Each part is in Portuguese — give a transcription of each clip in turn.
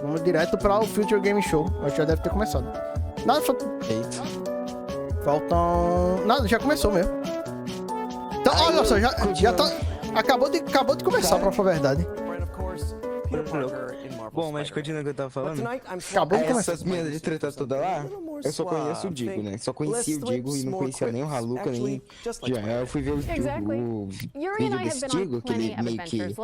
Vamos direto para o Future Game Show. Acho que já deve ter começado. Nada, faltam... Nada, já começou mesmo. Então, olha só, já tá... Acabou de começar, pra falar a verdade. Bom, mas continua o que eu tava falando. Acabou de começar. Essas merdas de treta toda lá, eu só conheço o Digo, né? Só conhecia o Digo e não conhecia nem o Haluka, nem... Já, eu fui ver o vídeo desse Digo, que ele meio que...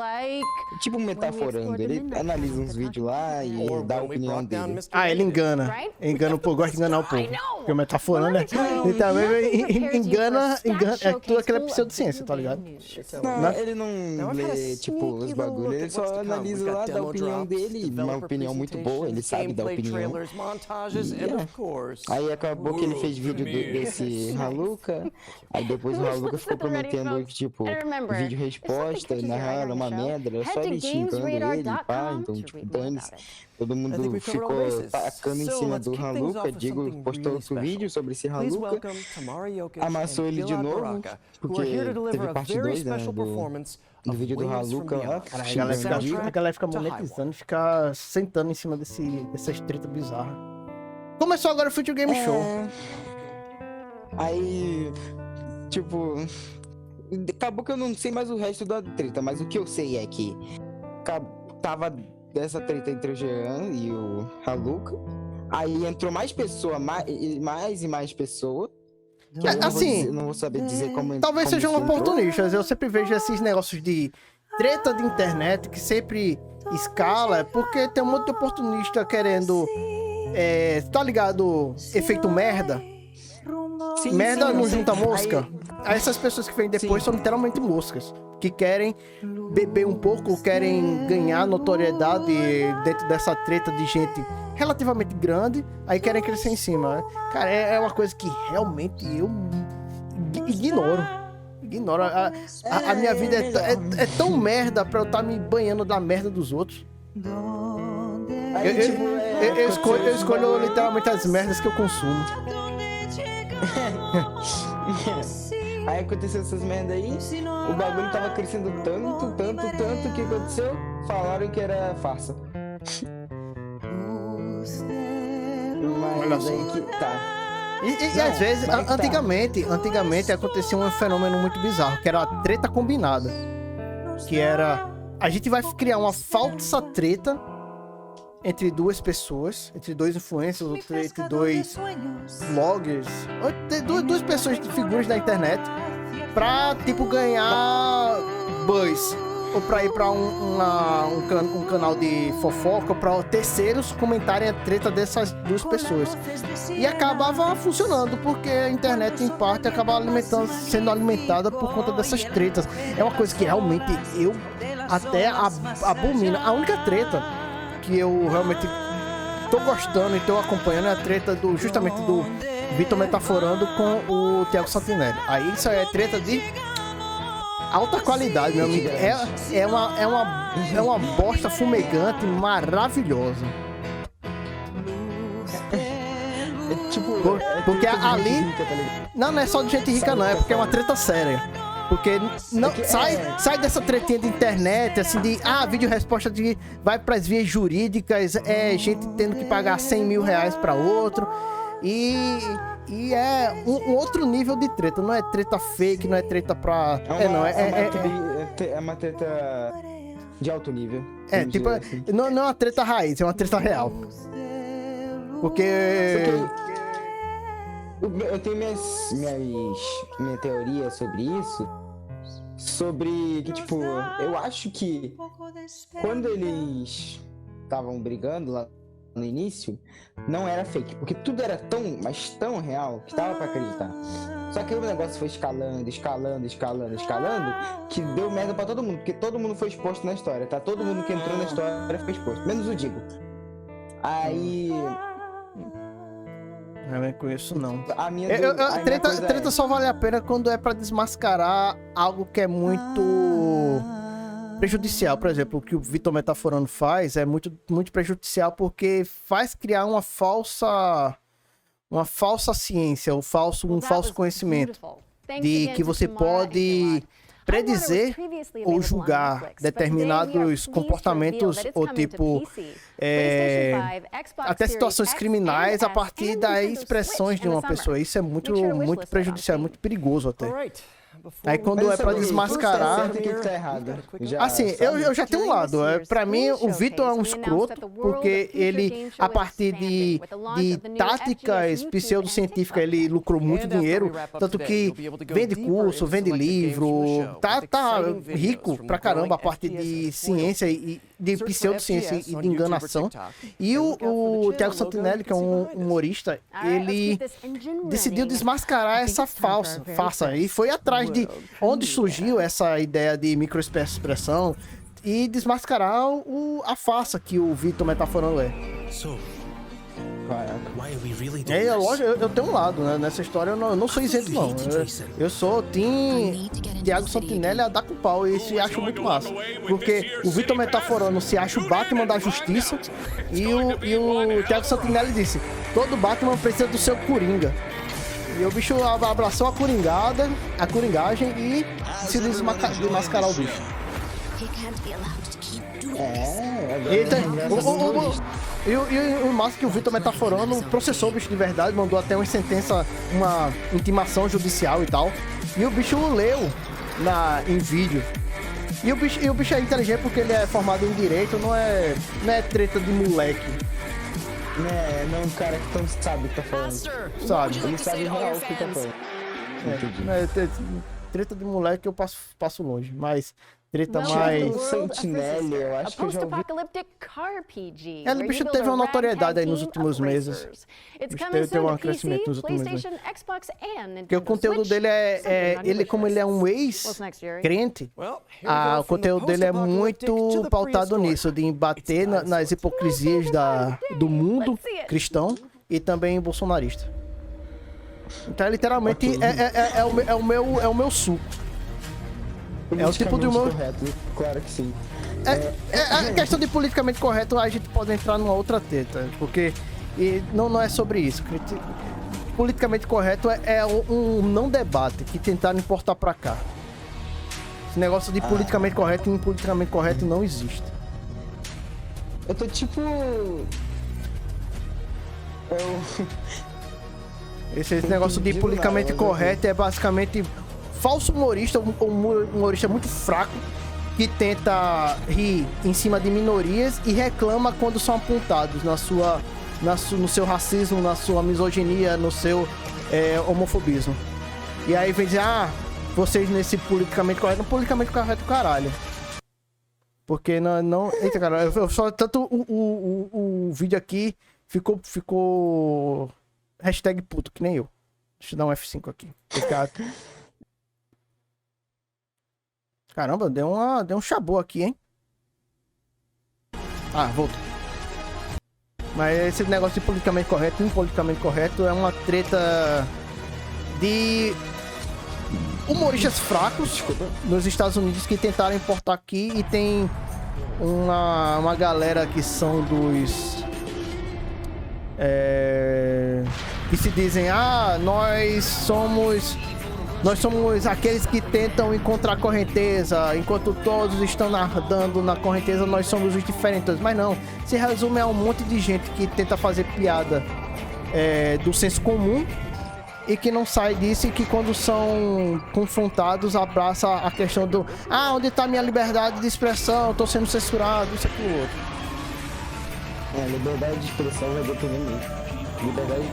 Tipo metaforando, ele analisa uns vídeos lá e dá a opinião dele. Ah, ele engana. Engana o povo, gosta de enganar o povo. Porque o metaforando é... Ele também engana... É tudo aquela pseudociência, tá ligado? Não, ele não lê, tipo, os bagulhos, ele só analisa lá, dá a opinião dele, uma opinião muito boa, ele sabe da opinião. Aí acabou que ele fez vídeo desse Haluka, aí depois o Haluka ficou prometendo, tipo, vídeo resposta, narrando uma merda, era só ele xingando ele, pá, então, tipo, dane-se. Todo mundo ficou tacando em cima do Haluka, Digo postou outro vídeo sobre esse Haluka, amassou ele de novo, porque teve parte 2, né, do vídeo do Haluka lá. Cara, a galera fica monetizando e fica sentando em cima dessas tretas bizarras. Começou agora o Future Game Show. Aí, tipo, acabou que eu não sei mais o resto da treta, mas o que eu sei é que tava dessa treta entre o Jean e o Haluka. Aí entrou mais pessoa, mais pessoa. Assim, não vou saber dizer como. Talvez sejam oportunistas. Eu sempre vejo esses negócios de treta de internet que sempre escala, porque tem um monte de oportunista querendo. Tá ligado? Efeito merda. Sim, merda não junta sei. mosca. Aí essas pessoas que vêm depois são literalmente moscas. Que querem beber um pouco, querem ganhar notoriedade dentro dessa treta de gente relativamente grande, aí querem crescer em cima. Cara, é uma coisa que realmente eu ignoro. A minha vida é tão merda pra eu estar me banhando da merda dos outros. Eu escolho literalmente as merdas que eu consumo. Aí aconteceu essas merda aí, o bagulho tava crescendo tanto, que aconteceu? Falaram que era farsa. Mas aí que tá. E às vezes, antigamente acontecia um fenômeno muito bizarro, que era a treta combinada. Que era, a gente vai criar uma falsa treta entre duas pessoas, entre dois influencers, ou entre dois bloggers, ou entre duas pessoas, figuras da internet, pra, tipo, ganhar buzz. Ou pra ir pra um canal de fofoca, ou pra terceiros comentarem a treta dessas duas pessoas. E acabava funcionando, porque a internet, em parte, acaba sendo alimentada por conta dessas tretas. É uma coisa que realmente eu até abomino. A única treta que eu realmente tô gostando e tô acompanhando é a treta justamente do Vitor metaforando com o Thiago Santinelli. Aí isso aí é treta de alta qualidade, meu amigo. É uma bosta fumegante maravilhosa. Porque ali... Não é só de gente rica, não. É porque é uma treta séria. Porque não, sai dessa tretinha de internet, assim, de vídeo resposta de vai pras vias jurídicas, gente tendo que pagar 100 mil reais pra outro. E é um outro nível de treta. Não é treta fake, não é treta pra... É uma treta de alto nível. Tipo, assim. Não é uma treta raiz, é uma treta real. Porque... Eu tenho minha teoria sobre isso. Sobre que, tipo, eu acho que quando eles estavam brigando lá no início, não era fake, porque tudo era mas tão real que dava pra acreditar. Só que o negócio foi escalando, que deu merda pra todo mundo, porque todo mundo foi exposto na história, tá? Todo mundo que entrou na história foi exposto, menos o Digo. Aí... Eu não conheço, não. A treta só vale a pena quando é pra desmascarar algo que é muito prejudicial. Por exemplo, o que o Vitor Metaforando faz é muito, muito prejudicial, porque faz criar uma falsa ciência, um falso conhecimento. De que você pode predizer ou julgar determinados comportamentos ou tipo até situações criminais a partir das expressões de uma pessoa. Isso é muito prejudicial, muito perigoso até. Aí quando é pra desmascarar... Assim, eu já tenho um lado. Pra mim, o Vitor é um escroto, porque ele, a partir de táticas pseudocientíficas, ele lucrou muito dinheiro, tanto que vende curso, vende livro, tá rico pra caramba a partir de ciência e de pseudociência e de enganação. E o Thiago Santinelli, que é um humorista, ele decidiu desmascarar essa farsa e foi atrás de onde surgiu essa ideia de microexpressão e desmascarar a farsa que o Vitor metaforando é. Eu tenho um lado, né? Nessa história eu não sou isento, não. Eu sou Team Thiago Santinelli a dar com pau e isso acho muito massa. Porque o Vitor metaforando se acha o Batman da justiça e o Thiago Santinelli disse: todo Batman precisa do seu Coringa. E o bicho abraçou a coringagem e se desmascarar o bicho. E o massa que o Vitor metaforando processou o bicho de verdade, mandou até uma sentença, uma intimação judicial e tal. E o bicho leu em vídeo. E o bicho é inteligente porque ele é formado em direito, não é treta de moleque. Não é um cara que não sabe o que tá falando. Sabe? Ele sabe real o que tá falando. Treta de moleque eu passo longe, mas treta mais... Sentinelle, eu acho que eu já ouvi. O bicho teve uma notoriedade aí nos últimos meses. O bicho teve um crescimento nos últimos meses. Porque o conteúdo dele como ele é um ex-crente, o conteúdo dele é muito pautado nisso, de bater nas hipocrisias do mundo cristão e também bolsonarista. Então, literalmente, é o meu suco. É o tipo de humor. Correto, claro que sim. A questão de politicamente correto, a gente pode entrar numa outra treta, porque não é sobre isso. Politicamente correto é um não debate que tentaram importar pra cá. Esse negócio de politicamente correto e impoliticamente correto não existe. Eu tô tipo... Esse negócio de politicamente correto é basicamente falso humorista, um humorista muito fraco que tenta rir em cima de minorias e reclama quando são apontados no seu racismo, na sua misoginia, no seu homofobismo. E aí vem dizer, vocês nesse politicamente correto caralho. Porque não... Eita, cara, eu só tanto o vídeo aqui ficou hashtag puto, que nem eu. Deixa eu dar um F5 aqui. Caramba, deu um chabô aqui, hein? Voltou. Mas esse negócio de politicamente correto e impoliticamente correto é uma treta de humoristas fracos nos Estados Unidos que tentaram importar aqui e tem uma galera que são dos... que se dizem, nós somos aqueles que tentam encontrar correnteza, enquanto todos estão nadando na correnteza, nós somos os diferentes. Mas não, se resume a um monte de gente que tenta fazer piada do senso comum e que não sai disso e que quando são confrontados abraça a questão do onde está minha liberdade de expressão, estou sendo censurado, isso aqui e outro. Liberdade de expressão vai depender muito. Liberdade...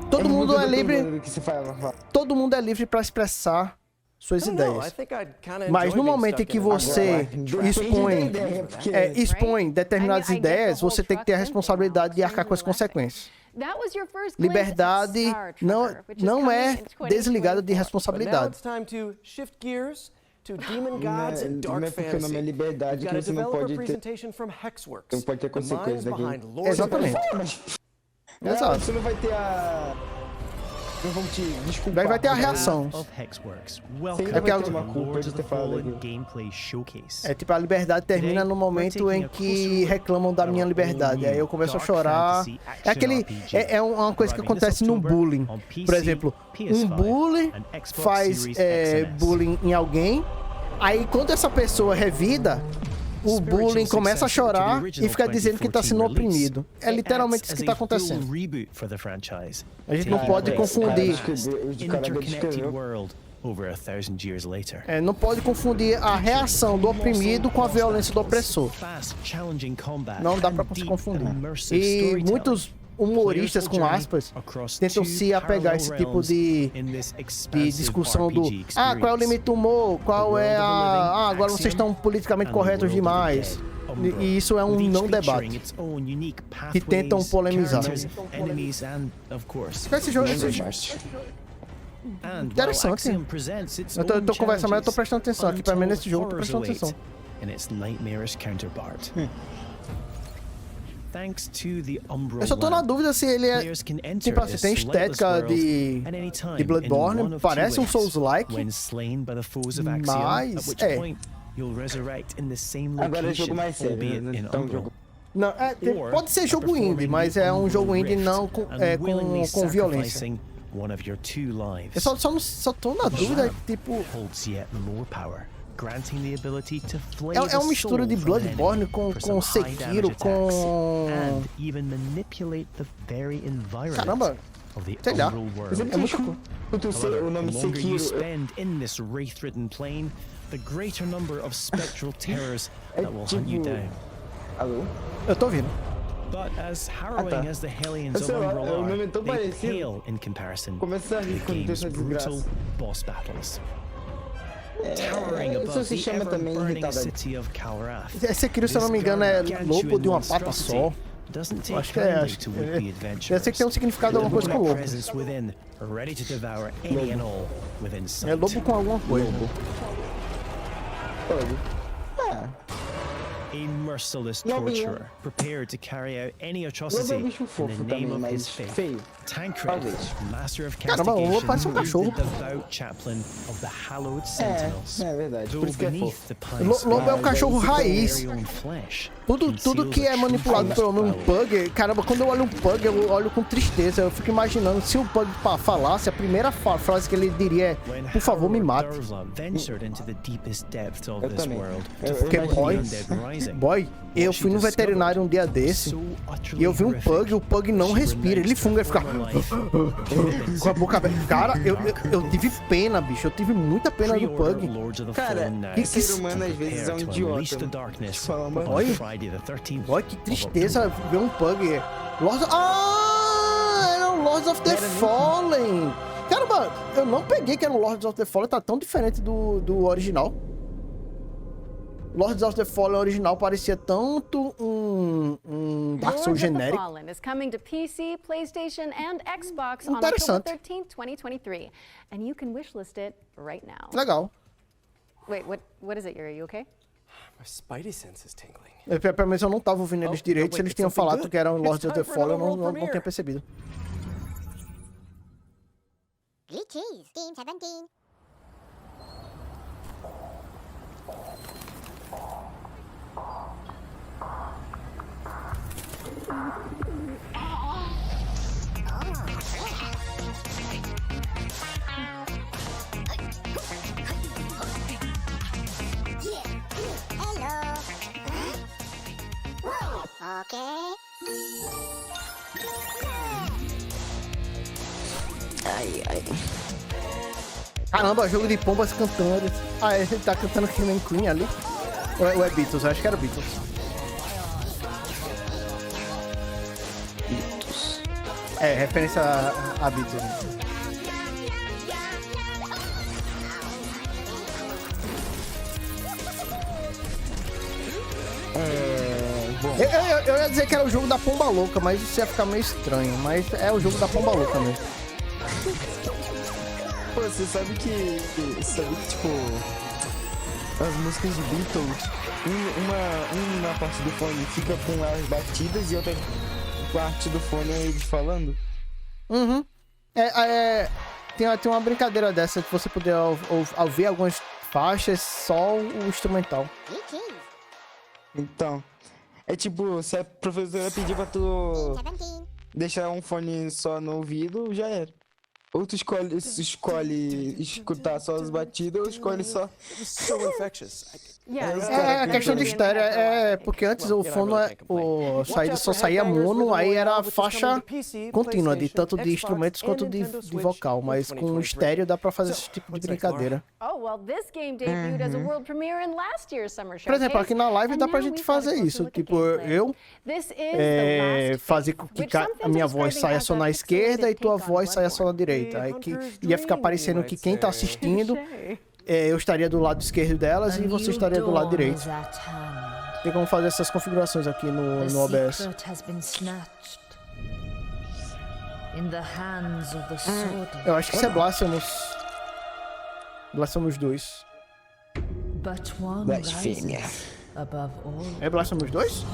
Todo mundo é livre. Todo mundo é livre para expressar suas ideias. Mas no momento em que você expõe determinadas ideias, você tem que ter a responsabilidade de arcar com as consequências. Liberdade não é desligada de responsabilidade. Não é porque o nome é liberdade que você não pode ter consequências daqui. Exatamente. Exato. Você não vai ter a não vão te desculpar. Daí vai ter a reação. É tipo, a liberdade termina no momento em que reclamam da minha liberdade. Aí eu começo a chorar. É aquele... É uma coisa que acontece no bullying. Por exemplo, um bully faz bullying em alguém. Aí quando essa pessoa revida, o bullying começa a chorar e fica dizendo que está sendo oprimido. É literalmente isso que está acontecendo. A gente não pode confundir. Não pode confundir a reação do oprimido com a violência do opressor. Não dá para se confundir. E muitos humoristas, com aspas, tentam se apegar a esse tipo de discussão do qual é o limite do humor, qual é a... agora vocês estão politicamente corretos demais. E isso é um não debate. Que tentam polemizar. Esse jogo interessante. Eu tô conversando, mas eu tô prestando atenção. Aqui pra mim nesse jogo eu tô prestando atenção. Eu só tô na dúvida se ele é... Tipo assim, tem estética de Bloodborne, parece um Souls-like, mas agora é jogo mais sério, então jogo... Não, pode ser jogo indie, mas é um jogo indie não com violência. Eu só tô na dúvida, tipo... É uma mistura de Bloodborne com Sekiro, com... Caramba, sei lá. É muito cool. O nome Sekiro... Alô? Eu tô ouvindo. O nome é tão parecido. Começa a rir quando tem essa desgraça. Isso se chama também irritada. Esse aqui, se eu não me engano, é lobo de uma pata só. Eu acho que eu sei que tem um significado de alguma coisa com lobo. É lobo com alguma coisa. A merciless torturer prepared to carry out any atrocity in the name of his faith. Tancred, master of castigation, the devout chaplain of the hallowed sentinels. É verdade, por isso que é fofo. Lobo é um cachorro raiz. Tudo que é manipulado pelo meu pug, caramba, quando eu olho um pug, eu olho com tristeza. Eu fico imaginando se o pug falasse, a primeira frase que ele diria é: por favor, me mate. Porque, boy, eu fui no veterinário um dia desse e eu vi um pug, o pug não respira, ele funga, ele fica com a boca aberta. Cara, eu tive pena, bicho, eu tive muita pena do pug. Cara, que ser humano às vezes é um idiota. Boy, que tristeza ver um pug. Era o Lords of the Fallen. Caramba, eu não peguei que era o Lords of the Fallen, tá tão diferente do original. Lords of the Fallen original parecia tanto um Dark Souls genérico. Interessante. Legal. What is it, Yuri? You okay? My spidey sense is tingling. Pelo menos eu não tava ouvindo eles direito. Se eles tinham falado que era um Lords of the Fallen, eu não tinha percebido. Glitches, Team 17. Ok. Ai. Caramba, jogo de pombas cantando. Ele tá cantando que nem Queen ali. Ou é Beatles? Eu acho que era Beatles. É, referência a Beatles. Eu ia dizer que era o jogo da Pomba Louca, mas isso ia ficar meio estranho. Mas é o jogo da Pomba Louca mesmo. Pô, você sabe que tipo, as músicas de Beatles, uma parte do fone fica com as batidas e outra parte do fone é eles falando? Uhum. Tem uma brincadeira dessa de você poder ao ver algumas faixas só o instrumental. Então, é tipo, se a professora pedir pra tu deixar um fone só no ouvido, já era. Ou tu escolhe escutar só as batidas, ou escolhe só... A questão de estéreo porque antes o fone só saía mono, aí era a faixa contínua, de tanto de instrumentos quanto de vocal, mas com o estéreo dá pra fazer esse tipo de brincadeira. Por exemplo, aqui na live dá pra gente fazer isso, tipo, eu fazer com que a minha voz saia só na esquerda e tua voz saia só na direita, aí que ia ficar parecendo que quem tá assistindo... eu estaria do lado esquerdo delas e você estaria do lado direito. Tem como fazer essas configurações aqui no OBS. Eu acho que isso é Blasphemous. Blasphemous 2. Blasfêmia. É Blasphemous 2?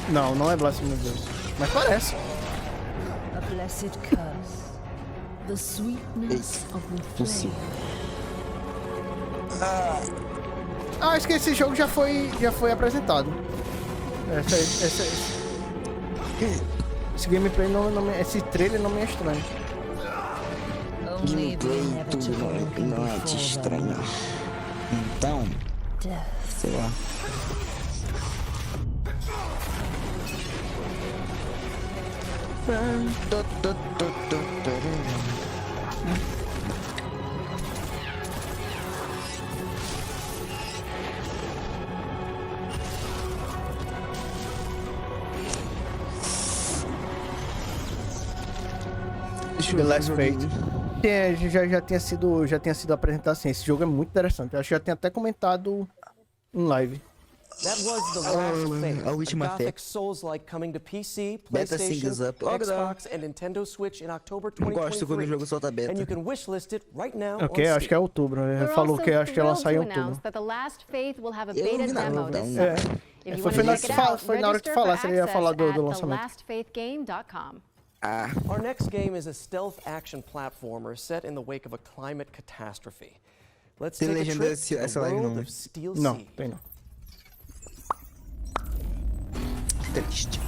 Não, não é Blasphemous 2. Mas parece. Acho que esse jogo já foi apresentado. Esse gameplay esse trailer não me é estranho. Gameplay tudo não é te estranho. Então, sei lá. The Last Fate. Já tinha sido apresentado assim. Esse jogo é muito interessante. Eu acho que já tinha até comentado em live. That was the Last Fate, a última Gothic Souls-like coming to PC, Beta PlayStation, singles up. Xbox and Nintendo Switch in October 2023. Gosto quando o jogo solta beta. And you can wishlist it right now Ok, on acho que é outubro. Ele falou que acho que ela saiu em outubro. Foi na hora que tu falasse, ele ia falar do lançamento. Our next game is a stealth action platformer set in the wake of a climate catastrophe. Let's take a trip to the world of Steel Sea. Não, tem não. Triste.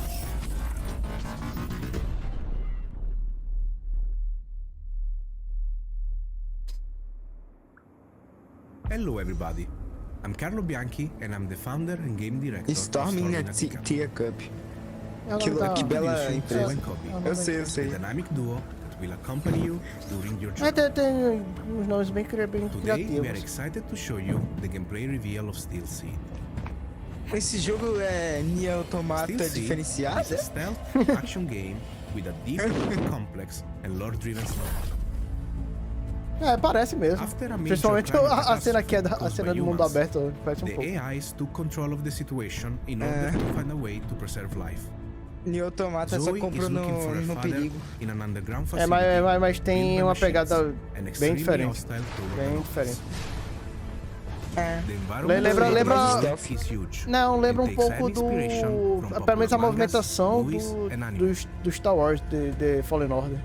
Hello everybody, I'm Carlo Bianchi and I'm the founder and game director Storming a Tier Cup. Que bela empresa. Eu sei. Dynamic duo that will accompany you during your journey. Tem uns nomes bem Today we are criativos. excited to show you the gameplay reveal of Steel Sea. Esse jogo é Nier Automata Steel Sea diferenciado? is a stealth action game with a deep, complex and lore-driven story. Parece mesmo. After a major Principalmente climate a cena aqui, a catastrophe cena do caused by mundo aberto, parece um The pouco. AIs took control of the situation in order to find a way to preserve life. Nier Automata só Zoe comprou is looking for a no father perigo. in an underground facility. Mas tem built by uma machines pegada and bem extremely diferente. hostile toward Bem the diferente. The environment Lembra- is huge. Não, lembra It um takes pouco inspiration from pelo menos a popular mangas, movimentação movies and anime. do Star Wars, de Fallen Order.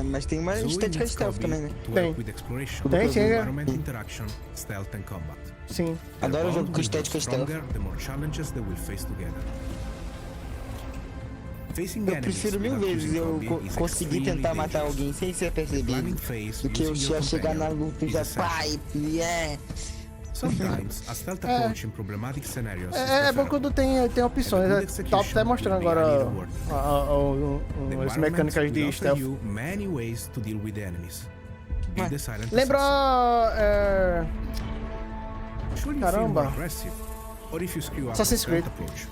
Mas tem uma Zoe estética needs stealth Kobe também, né? to Tem. work with exploration, Tem, sim, environment interaction, stealth and combat. Sim. Adoro Their jogo bond com will grow estética stealth. stronger the more challenges they will face together. Facing Eu enemies prefiro mil without vezes using eu Kobe is conseguir extremely tentar matar dangerous. alguém sem ser percebido Planning phase do que eu using your já chegar na companion luta e is já essential. pai, Sometimes a stealth approach in problematic scenarios is É bom preferable. quando tem opções. Tá até mostrando agora as mecânicas de stealth. Many ways to deal with the enemies. Be the silent Lembra. Should you feel Caramba. more aggressive, or if you screw up Assassin's the stealth Creed. approach,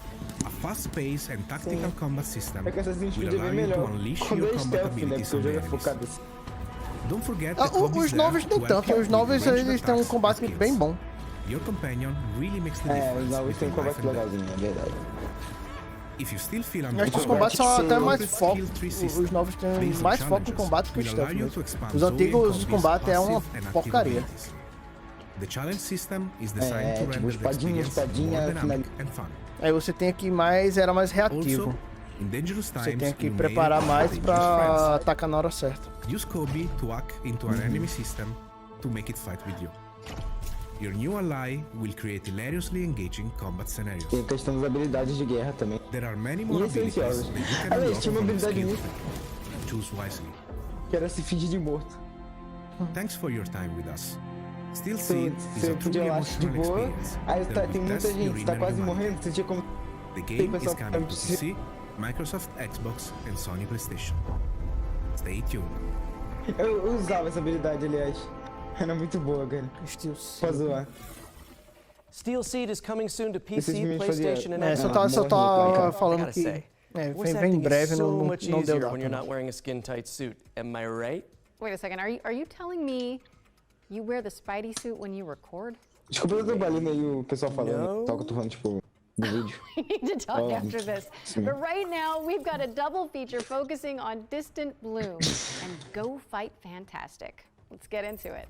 a fast-paced and tactical combat system É que Assassin's will Creed é allow bem you to melhor unleash quando your é combat stealth, né? abilities Porque o on the jogo é enemies. focado assim. Don't forget that Kobe Os is there novos to nem help tanto, you os with novos ranged eles têm um attacks combate and skills. bem bom. Your companion really makes the Os difference novos tem between combate life and death. legalzinho, é verdade. If you still feel Eu acho que os underpowered, combates são até mais Kobe's foco. skill tree Os system novos têm based on mais foco em challenges combate que o will stealth allow you mesmo. to expand Os Zoe and antigos Kobe's combates é uma passive and active porcaria. abilities. The challenge system is designed to tipo, render the espadinha, experience more espadinha, dynamic and fun. Aí você tem aqui era mais reativo. Also, In dangerous Você times, tem que you may preparar have mais dangerous pra friends. atacar na hora certa. Use Kobe to hack into an enemy system to make it fight with you. Your new ally will create hilariously engaging combat scenarios. Tem a questão das habilidades de guerra também. There are many more abilities that Essenciosas. you can Aliás, unlock tinha uma from the habilidade skill muito tree. Choose wisely. que era se fingir de morto. Thanks for your time with us. Still Seed is Você a truly podia lá de emotional boa, experience aí that tem will muita test your gente, tá inner quase humanity. morrendo, você tinha como... The Tem game is pessoal coming to que- PC, Microsoft Xbox, and Sony PlayStation. Stay tuned. Eu usava essa habilidade, aliás. Era muito boa, cara. Pra zoar. Steel Seed is coming soon to PC, Esses meninos faziam- PlayStation, and É, Xbox. só tá cara. falando I gotta que say, vem voice em acting breve, is so não much deu easier data. when you're not wearing a skin-tight suit. Am I right? Wait a second. Are you telling me you wear the Spidey suit when you record? Desculpa, eu trabalhei meio o pessoal falando, só que eu tô falando, tipo, no vídeo. We need to talk Oh, after this. sim. But right now, we've got a double feature focusing on Distant Bloom and Go Fight Fantastic. Let's get into it.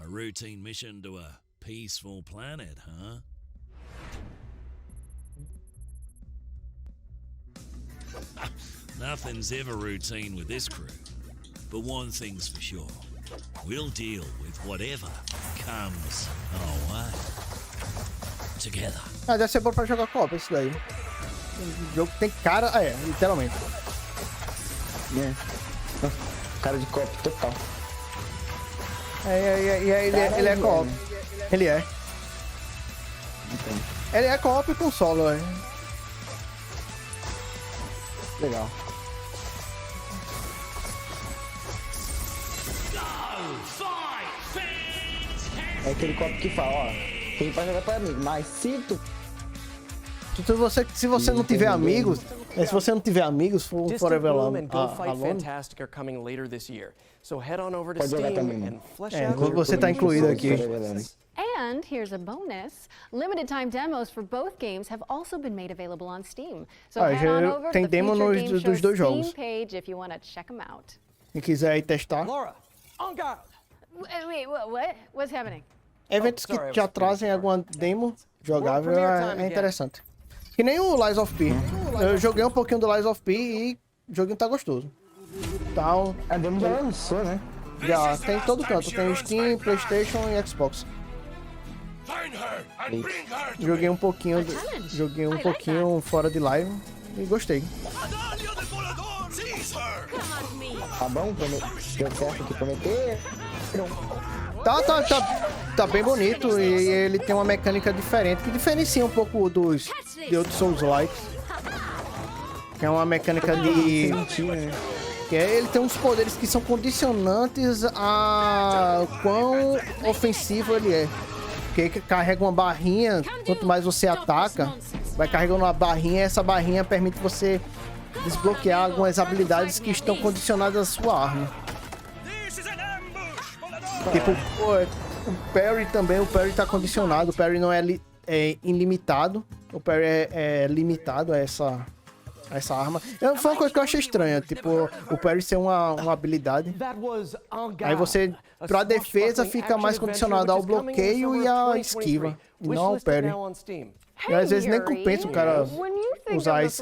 A routine mission to a peaceful planet, huh? Nothing's ever routine with this crew. But one thing's for sure. We'll deal with whatever comes our way. Together. Ah, deve ser bom pra jogar co-op isso daí. O jogo tem cara... literalmente. É. Cara de copo total. Ele é co-op. Ele é. Ele é co-op com solo, é. Legal. É aquele copo que fala, ó, tem pra jogar pra amigo, mas se tu... Se você não tiver amigos, se você não tiver amigos, for Distant Forever Bloom and Go Fight Alone, Fantastic are coming later this year. So head on over to Pode jogar Steam também, mano. and flesh É, out your você tá incluído aqui. And here's a bonus. Limited time demos for both games have also been made available on Steam. So Ah, head on over to tem the demo Future nos- Game dos Show's dois Steam jogos. page if you want to check them out. quem quiser ir testar. Laura, en garde! Wait, what? What's happening? Eventos que sorry, I já was trazem alguma demo jogável World Premiere Time é again. interessante. Que nem o Lies of P. Eu joguei um pouquinho do Lies of P e o joguinho tá gostoso. Então, A demo já lançou, né? já tem em todo canto. Tem Steam, PlayStation e Xbox. Joguei um pouquinho, fora de live e gostei. Tá bom? Deu certo o que prometer. Tá bem bonito e ele tem uma mecânica diferente que diferencia um pouco de outros Souls-likes. Que é uma mecânica de... Que ele tem uns poderes que são condicionantes a quão ofensivo ele é. Porque carrega uma barrinha, quanto mais você ataca, vai carregando uma barrinha e essa barrinha permite você desbloquear algumas habilidades que estão condicionadas à sua arma. Tipo, o parry também, o parry tá condicionado, o parry não é ilimitado, o parry é limitado a essa arma. Foi uma coisa que eu achei estranha, tipo, o parry ser uma habilidade. Aí você, pra defesa, fica mais condicionado ao bloqueio e à esquiva, e não ao parry. E às vezes nem compensa o cara usar esse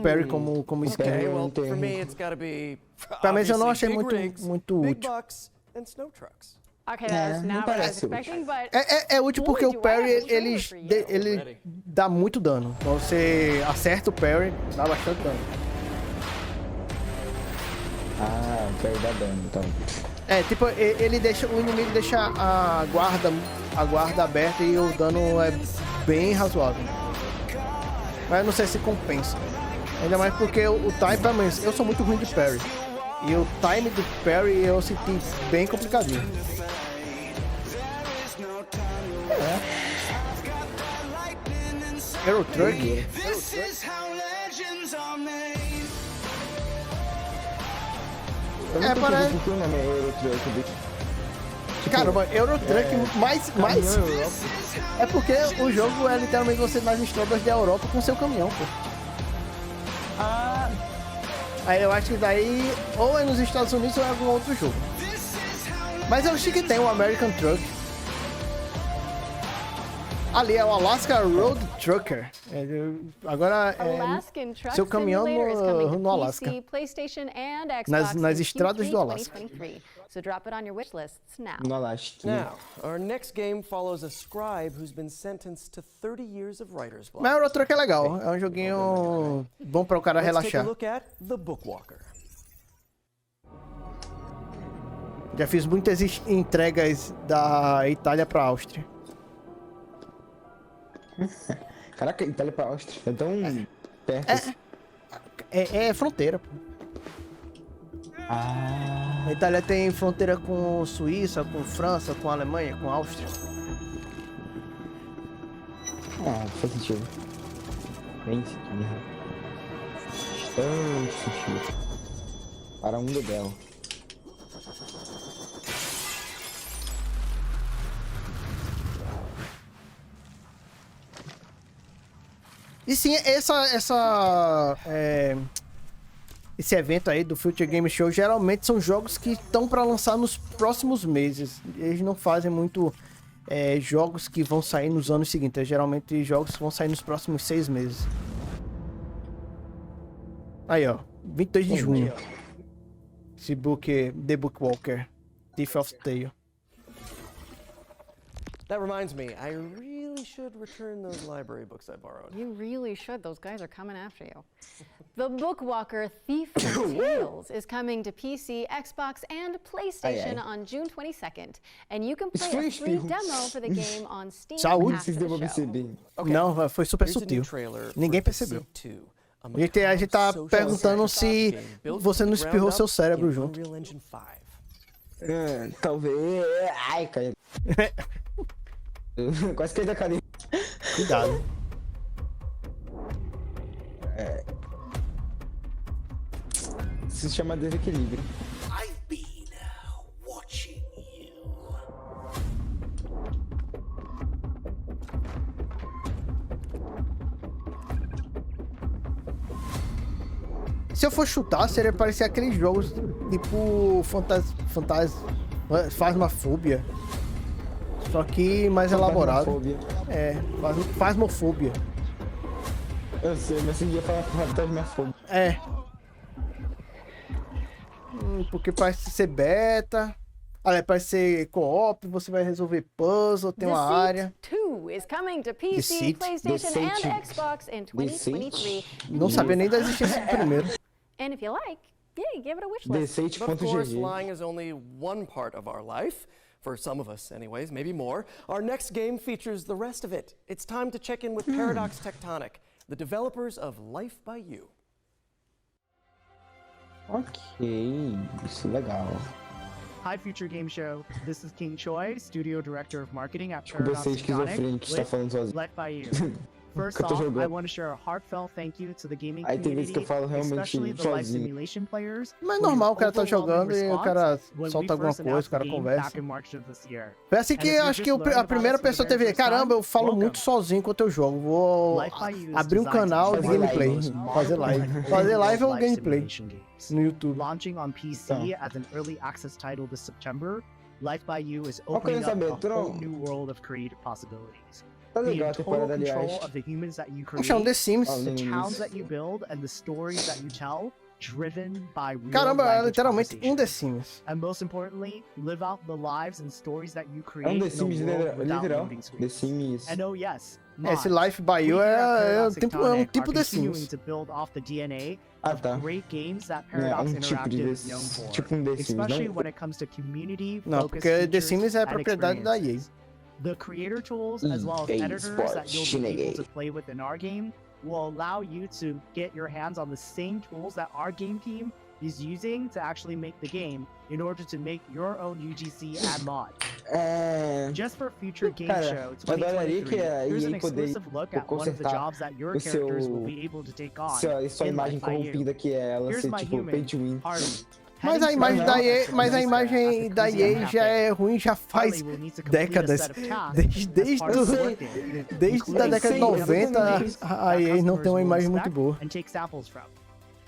parry como esquiva. Okay, well, for me, it's gotta be Pelo menos eu não achei obviously big rigs, muito big útil. bucks, and snow trucks. Okay, that's not what I was expecting, but É útil porque o parry, ele dá muito dano. Então você acerta o parry, dá bastante dano. Ah, o parry dá dano, então. É, tipo, ele deixa, o inimigo deixa a guarda aberta e o dano é bem razoável. Mas eu não sei se compensa. Ainda mais porque o time, pelo menos, eu sou muito ruim de parry. E o time do parry eu senti bem complicadinho. Euro Truck. Parece. Caramba, Euro Truck mais. É porque o jogo é literalmente você nas estradas da Europa com seu caminhão, pô. Aí eu acho que daí ou é nos Estados Unidos ou é algum outro jogo. Mas eu acho que tem o American Truck. Ali é o Alaska Road Trucker. Agora é seu caminhão no Alasca. Nas estradas do Alasca. So drop it on your wish lists now. No Alasca. Now, our next game follows a scribe who's been sentenced to 30 years of writer's block. Mas o Euro Truck é legal. É um joguinho bom para o cara relaxar. Let's take a look at The Bookwalker. Já fiz muitas entregas da Itália para a Áustria. Caraca, Itália pra Áustria. É tão perto. É fronteira, pô. A Itália tem fronteira com Suíça, com França, com Alemanha, com Áustria. Faz sentido. Bem sentido. Bastante sentido. Para um belo. E sim, esse evento aí do Future Game Show geralmente são jogos que estão para lançar nos próximos meses. Eles não fazem muito jogos que vão sair nos anos seguintes. É geralmente jogos que vão sair nos próximos 6 meses. Aí, ó. 22 de junho. Esse book, The Bookwalker. Thief of Tale. That reminds me, I really should return those library books I borrowed. You really should. Those guys are coming after you. The Bookwalker Thief of Tales is coming to PC, Xbox, and PlayStation on June 22nd. And you can play a free demo for the game on Steam after the show. Não, foi super sutil. Ninguém percebeu. A gente tá perguntando se você não espirrou seu cérebro junto. Talvez... Ai, caiu. Quase caí da cadeira. Cuidado. Isso se chama desequilíbrio. I've been watching you. Se eu for chutar, seria parecer aqueles jogos tipo Phasmophobia. Só que mais elaborado. Phasmophobia. Eu sei, mas você ia falar Phasmophobia. Porque parece ser beta. Olha, parece ser co-op, você vai resolver puzzle, tem uma área. Não sabia nem da existência do primeiro. And if you like, give it a wish list. But of course, lying is only one part of our life. For some of us, anyways, maybe more. Our next game features the rest of it. It's time to check in with Paradox Tectonic, the developers of Life by You. Ok, isso é legal. Hi, Future Game Show. This is King Choi, Studio Director of Marketing at Paradox Tectonic. Life by You. First off, I want to share a heartfelt thank you to the gaming community, especially the live simulation players. Mas normal, o cara tá jogando e o cara solta alguma coisa, o cara conversa. Foi assim que acho que a primeira pessoa teve, caramba, eu falo muito sozinho enquanto eu jogo. Vou abrir um canal de gameplay, fazer live. Fazer live ou gameplay no YouTube. Launching on PC as an early access title this September, Life by You is opening up a whole new world of creative possibilities. Be in total control of the humans that you create, The Sims. the towns that you build, and the stories that you tell, driven by real Caramba, é language literalmente conversation. The Sims. And most importantly, live out the lives and stories that you É create um The in a Sims world without literal. loading The screens. Sims. And oh yes, Esse mods. Life by We You here at é Paradox um tipo Tectonic The are continuing Sims. to build off the DNA Ah, of tá. great games that É Paradox um tipo de Interactive is known for, tipo um The Sims, especially não? when it comes to community Não, focused porque The features Sims é and propriedade da EA. experiences. The creator tools as well as editors that you'll be able to play with in our game will allow you to get your hands on the same tools that our game team is using to actually make the game in order to make your own UGC and mod. Just for future game show 2023, here's an exclusive look at one of the jobs that your characters will be able to take on Sua in imagem Life by You. corrompida que é ela Here's ser my tipo pay human, to win. Harley. Mas a imagem da EA já é ruim já faz décadas. Desde a década de 90, a EA não tem uma imagem muito boa.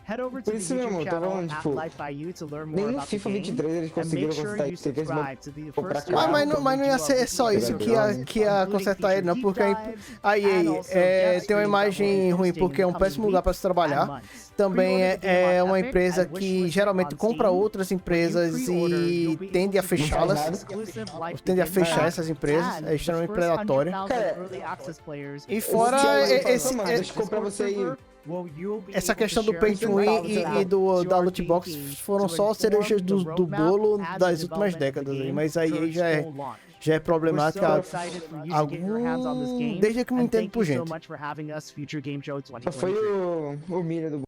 Head over to Por the isso YouTube mesmo, eu tô channel falando, at tipo, Life by You to learn more nem no about the FIFA game, 23 eles and conseguiram make sure consertar you isso, tem que subscribe to be the comprar first carro. Mas não ia ser só isso que ia consertar ele, não, porque a EA tem uma imagem ruim porque é um péssimo lugar para se trabalhar. Também é uma empresa que geralmente compra outras empresas e tende a fechá-las. Tende a fechar essas empresas, é extremamente predatória. E fora essa questão do pay to win e da loot box foram só cerejas do bolo das últimas décadas aí, mas a EA já é problemática desde que me entendo por gente. Só foi o Mira do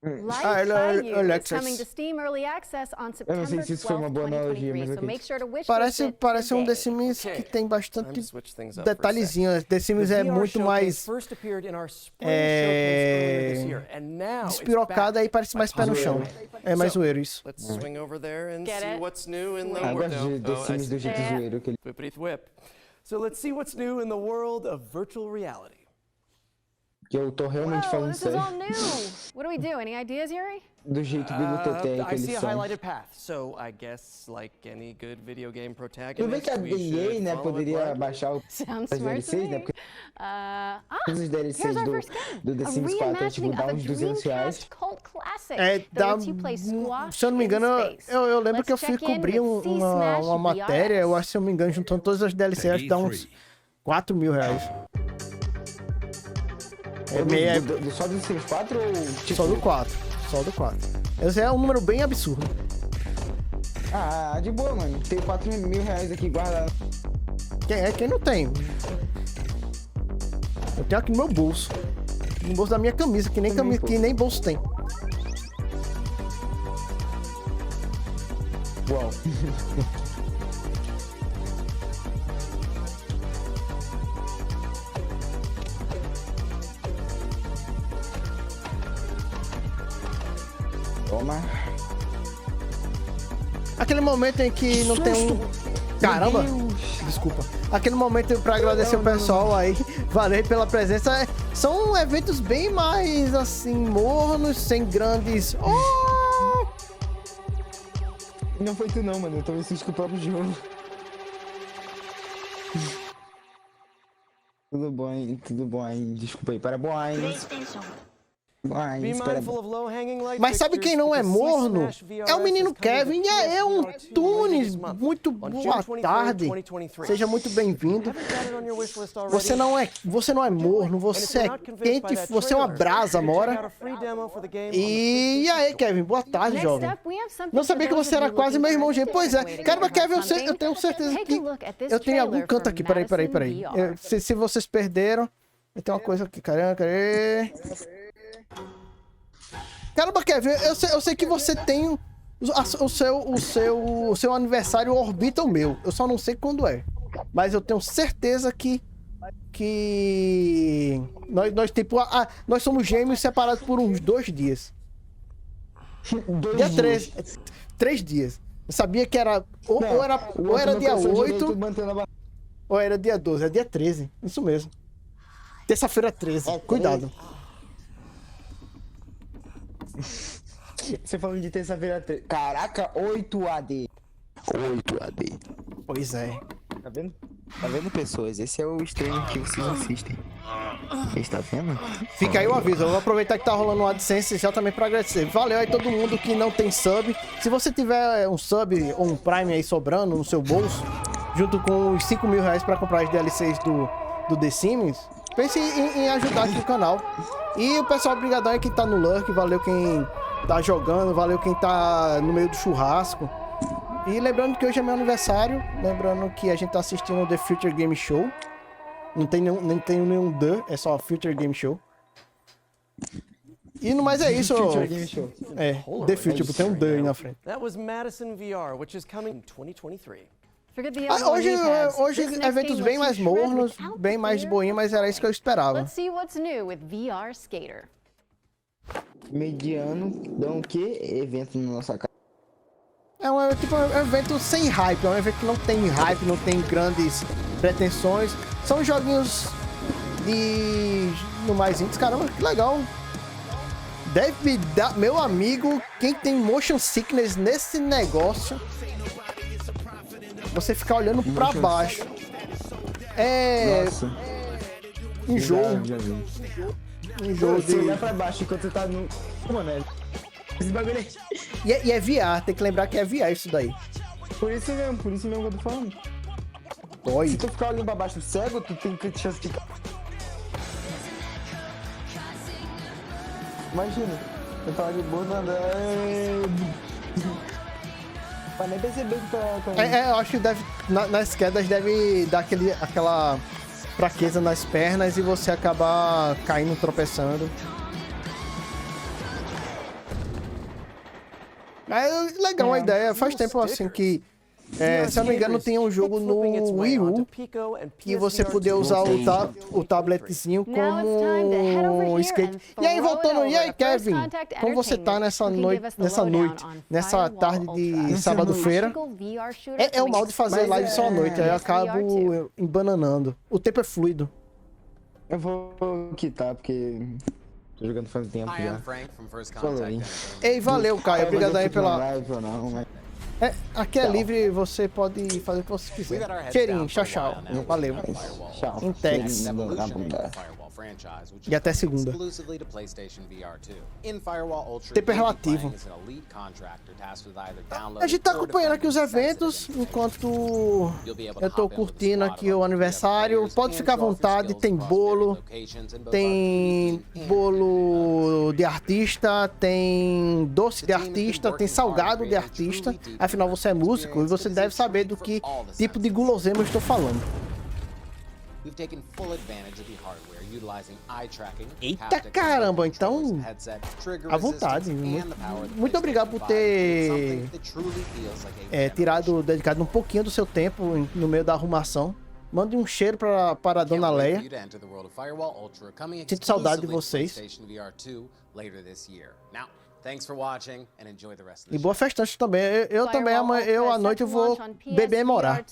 Life by You is coming to Steam Early Access on Eu não sei September se isso foi uma 12th, boa analogia, 2023, mas so make sure to wish Parece um The Sims que tem bastante detalhezinhos. The Sims é muito mais despirocado aí, parece mais pé no chão. É mais zoeiro isso. Let's swing over there and see what's new in the Eu world. gosto de The Sims do jeito zoeiro que ele... So let's see what's new in the world of virtual reality. Que eu tô realmente falando this is all sério. new. What do we do? Any ideas, Yuri? Do jeito biblioteca que I see eles a são. highlighted path, so I guess like any good video game Tudo bem protagonist, que a we should EA, né, follow it poderia blindly. baixar as Sounds smart to DLCs, né, me. porque todos os DLCs Here's our first game. do The A Sims 4 é tipo reimagining dá of a uns R$200. Dreamcast cult classic É, that lets you play squash se eu não me engano, in space. eu lembro que eu Let's fui check in cobrir with uma C-Smash matéria, eu VRS. acho que se eu não me engano, juntando todas as DLCs, acho que dá uns R$4.000. Só do Sims 4 ou tipo... Só do 4. Só do 4. Esse é um número bem absurdo. Ah, de boa, mano. Tem R$4.000 aqui guardado. Quem não tem? Eu tenho aqui no meu bolso. No bolso da minha camisa, que nem bolso tem. Uau. Toma. Aquele momento em que não tem um... Caramba! Desculpa. Aquele momento pra agradecer o pessoal aí. Valeu pela presença. São eventos bem mais, assim, mornos, sem grandes... Oh! Não foi tu não, mano. Eu tô me sentindo com o próprio jogo. Tudo bom, hein? Tudo bom, hein? Desculpa aí. Parabéns. Mas sabe quem não é morno? É o menino Kevin e é eu, Tunes. Muito boa tarde. Seja muito bem-vindo. Você não é morno, você é quente, você é uma brasa, mora. E aí, Kevin, boa tarde, jovem. Não sabia que você era quase meu irmão gêmeo. Pois é. Caramba, Kevin, eu tenho certeza que eu tenho algum canto aqui. Peraí. Se vocês perderam, eu tenho uma coisa aqui. Caramba, cadê? Caramba, Kevin, eu sei que você tem o seu aniversário orbita o meu. Eu só não sei quando é. Mas eu tenho certeza que nós tipo, nós somos gêmeos separados por uns 2 dias. Dia 13. 3 dias. Eu sabia que era ou era dia 8 ou era dia 12. É dia 13. Isso mesmo. Terça-feira 13. Cuidado. Você falando de terça-feira... Caraca, 8 AD. 8 AD. Pois é. Tá vendo? Tá vendo, pessoas? Esse é o stream que vocês assistem. Está vendo? Fica aí o aviso. Eu vou aproveitar que tá rolando um AdSense já também pra agradecer. Valeu aí todo mundo que não tem sub. Se você tiver um sub ou um Prime aí sobrando no seu bolso, junto com os 5 mil reais pra comprar as DLCs do The Sims, pense em ajudar aqui o canal. E o pessoal, obrigadão aí quem tá no Lurk, valeu quem tá jogando, valeu quem tá no meio do churrasco. E lembrando que hoje é meu aniversário, lembrando que a gente tá assistindo o The Future Game Show. Não tem nenhum The, é só Future Game Show. E no mais é isso. Future Game Show. É, The Future, tem um The aí na frente. That was Madison VR, which is coming in 2023. Hoje eventos bem mais mornos, bem mais de boinha, mas era isso que eu esperava. Let's see what's new with VR Skater. Mediano, dá um quê? Evento na nossa casa. É um evento sem hype, é um evento que não tem hype, não tem grandes pretensões. São joguinhos no mais índice. Caramba, que legal. Deve dar, meu amigo, quem tem motion sickness nesse negócio, você ficar olhando pra baixo. Nossa. Enjoo. Enjoo Você olhar pra baixo enquanto você tá no... Mano, esse bagulho aí. E é VR, tem que lembrar que é VR isso daí. Por isso mesmo que eu tô falando. Dói. Se tu ficar olhando pra baixo cego, tu tem chance de... Imagina, eu tava de boa andando. Pra nem perceber que tá... eu acho que deve, nas quedas deve dar aquela fraqueza nas pernas e você acabar caindo, tropeçando. Mas legal a ideia, faz tempo assim que... se eu não me engano, tem um jogo no Wii U que você poder usar o tabletzinho como skate. E aí, voltando, e aí, Kevin? Como você tá nessa tarde de sábado-feira? É o mal de fazer live só à noite, aí eu acabo embananando. O tempo é fluido. Eu vou quitar, porque... Tô jogando faz tempo já. Falou aí. Ei, valeu, Caio. Obrigado aí pela... aqui é livre, você pode fazer o que você quiser. Cheirinho, tchau. Valeu. Tchau. Intex. E até segunda. Tempo é relativo. A gente tá acompanhando aqui os eventos, enquanto eu tô curtindo aqui o aniversário. Pode ficar à vontade, tem bolo de artista, tem doce de artista, tem salgado de artista. Afinal, você é músico e você deve saber do que tipo de guloseima eu estou falando. Eita caramba, então à vontade. Muito obrigado por ter dedicado um pouquinho do seu tempo no meio da arrumação. Mande um cheiro para a dona Leia. Sinto saudade de vocês. E boa festança também. Eu também, à noite eu vou beber e morar.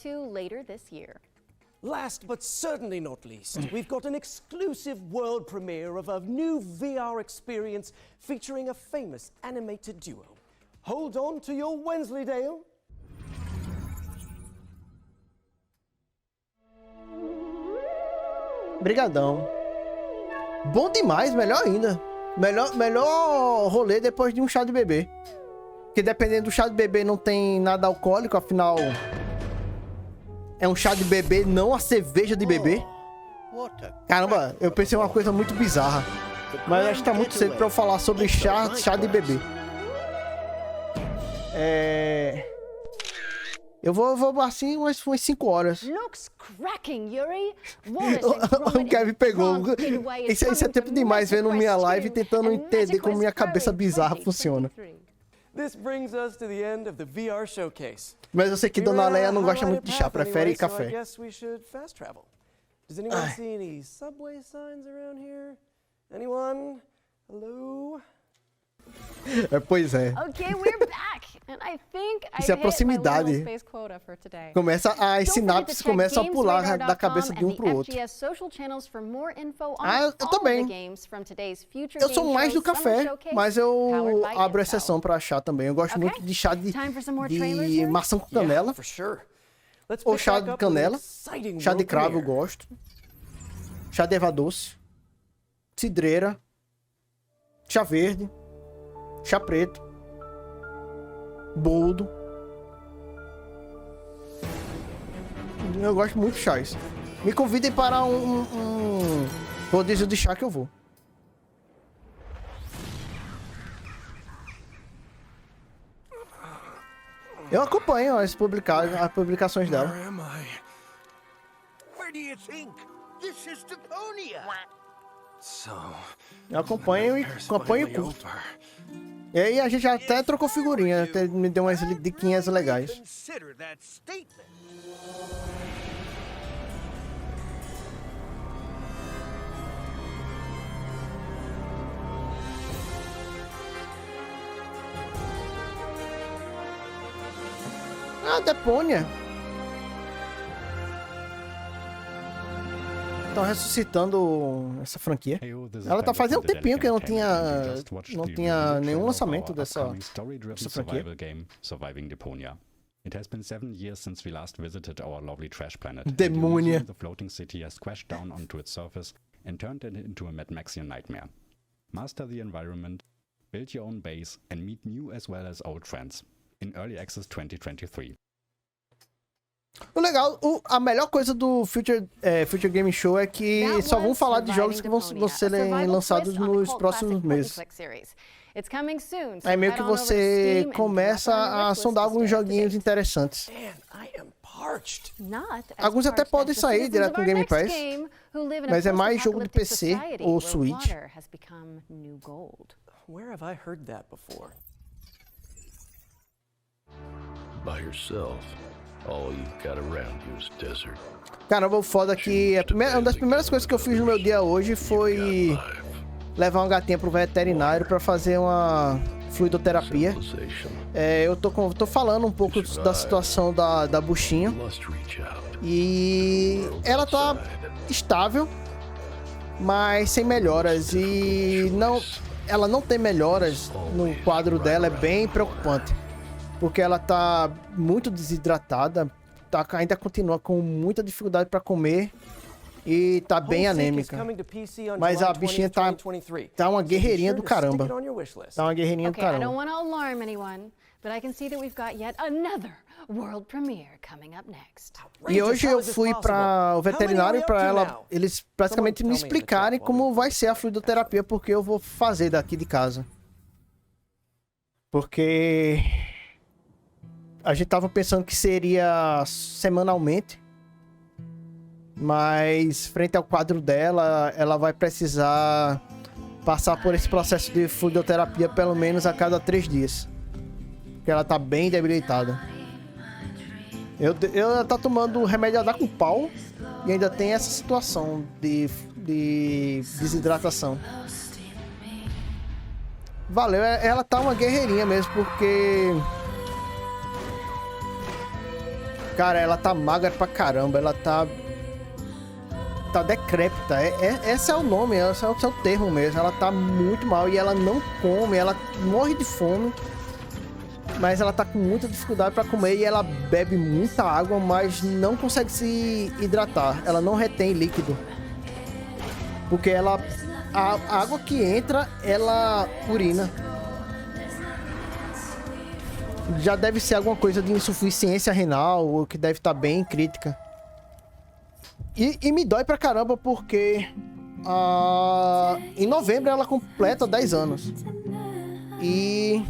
Last but certainly not least, we've got an exclusive world premiere of a new VR experience featuring a famous animated duo. Hold on to your Wensleydale. Brigadão. Bom demais, melhor ainda. Melhor rolê depois de um chá de bebê. Porque dependendo do chá de bebê não tem nada alcoólico, afinal... É um chá de bebê, não a cerveja de bebê. Caramba, eu pensei uma coisa muito bizarra. Mas acho que tá muito cedo pra eu falar sobre chá de bebê. Eu vou assim umas 5 horas. O Kevin pegou. Isso é tempo demais vendo minha live e tentando entender como minha cabeça bizarra funciona. Mas eu sei que Dona Leia não gosta muito de chá, prefere café. Pois é. Isso é proximidade. Começa as sinapses começam a pular da cabeça de um pro outro. Eu também. Eu sou mais do café, mas eu abro exceção pra chá também. Eu gosto muito de chá de maçã com canela. Ou chá de canela. Chá de cravo eu gosto. chá de erva doce, cidreira, chá verde, chá preto, boldo. Eu gosto muito de chás. Me convidem para um rodízio de chá que eu vou. Eu acompanho as publicações dela. Eu acompanho e acompanho e curto. E aí a gente até trocou figurinha, até me deu umas diquinhas legais. Ah, Depônia. Estão ressuscitando essa franquia. Ela tá fazendo um tempinho que não tinha nenhum lançamento dessa franquia. It has been 7 years since we last visited our lovely trash planet. Demônia. The floating city has crashed down onto its surface and turned it into a Mad Maxian nightmare. Master the environment, build your own base, and meet new as well as old friends. In Early Access 2023. O legal, a melhor coisa do Future Game Show é que só vão falar de jogos que vão serem lançados nos próximos meses. Aí meio que você começa a sondar alguns joguinhos interessantes. Alguns até podem sair direto no Game Pass, mas é mais jogo de PC ou Switch. Where have I heard that before? By yourself. All you've got around you is desert. Caramba, o foda é que uma das primeiras coisas que eu fiz no meu dia hoje foi levar uma gatinha pro veterinário pra fazer uma fluidoterapia. Eu tô falando um pouco da situação da buchinha. E ela tá estável, mas sem melhoras. E ela não tem melhoras no quadro dela, é bem preocupante. Porque ela tá muito desidratada, ainda continua com muita dificuldade para comer e tá bem anêmica. Mas a bichinha tá uma guerreirinha do caramba. Tá uma guerreirinha do caramba. E hoje eu fui para o veterinário para eles praticamente me explicarem como vai ser a fluidoterapia, porque eu vou fazer daqui de casa. Porque a gente tava pensando que seria semanalmente, mas frente ao quadro dela, ela vai precisar passar por esse processo de fluidoterapia pelo menos a cada 3 dias. Porque ela tá bem debilitada. Ela tá tomando remédio a dar com pau e ainda tem essa situação de desidratação. Valeu, ela tá uma guerreirinha mesmo, porque... Cara, ela tá magra pra caramba, ela tá decrépita, esse é o nome, esse é o termo mesmo. Ela tá muito mal e ela não come, ela morre de fome, mas ela tá com muita dificuldade pra comer e ela bebe muita água, mas não consegue se hidratar, ela não retém líquido, porque a água que entra, ela urina. Já deve ser alguma coisa de insuficiência renal, ou que deve estar bem crítica. E me dói pra caramba porque em novembro ela completa 10 anos. E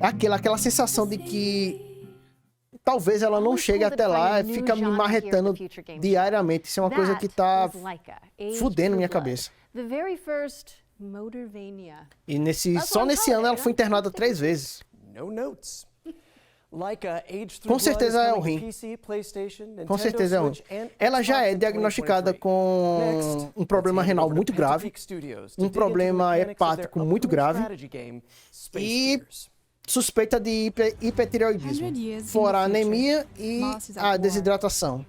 aquela sensação de que talvez ela não chegue até lá, fica me marretando diariamente. Isso é uma coisa que tá fudendo minha cabeça. E só nesse ano ela foi internada 3 vezes. Com certeza é o rim. Com certeza é o rim. Ela já é diagnosticada com um problema renal muito grave, um problema hepático muito grave e suspeita de hipertireoidismo, fora a anemia e a desidratação.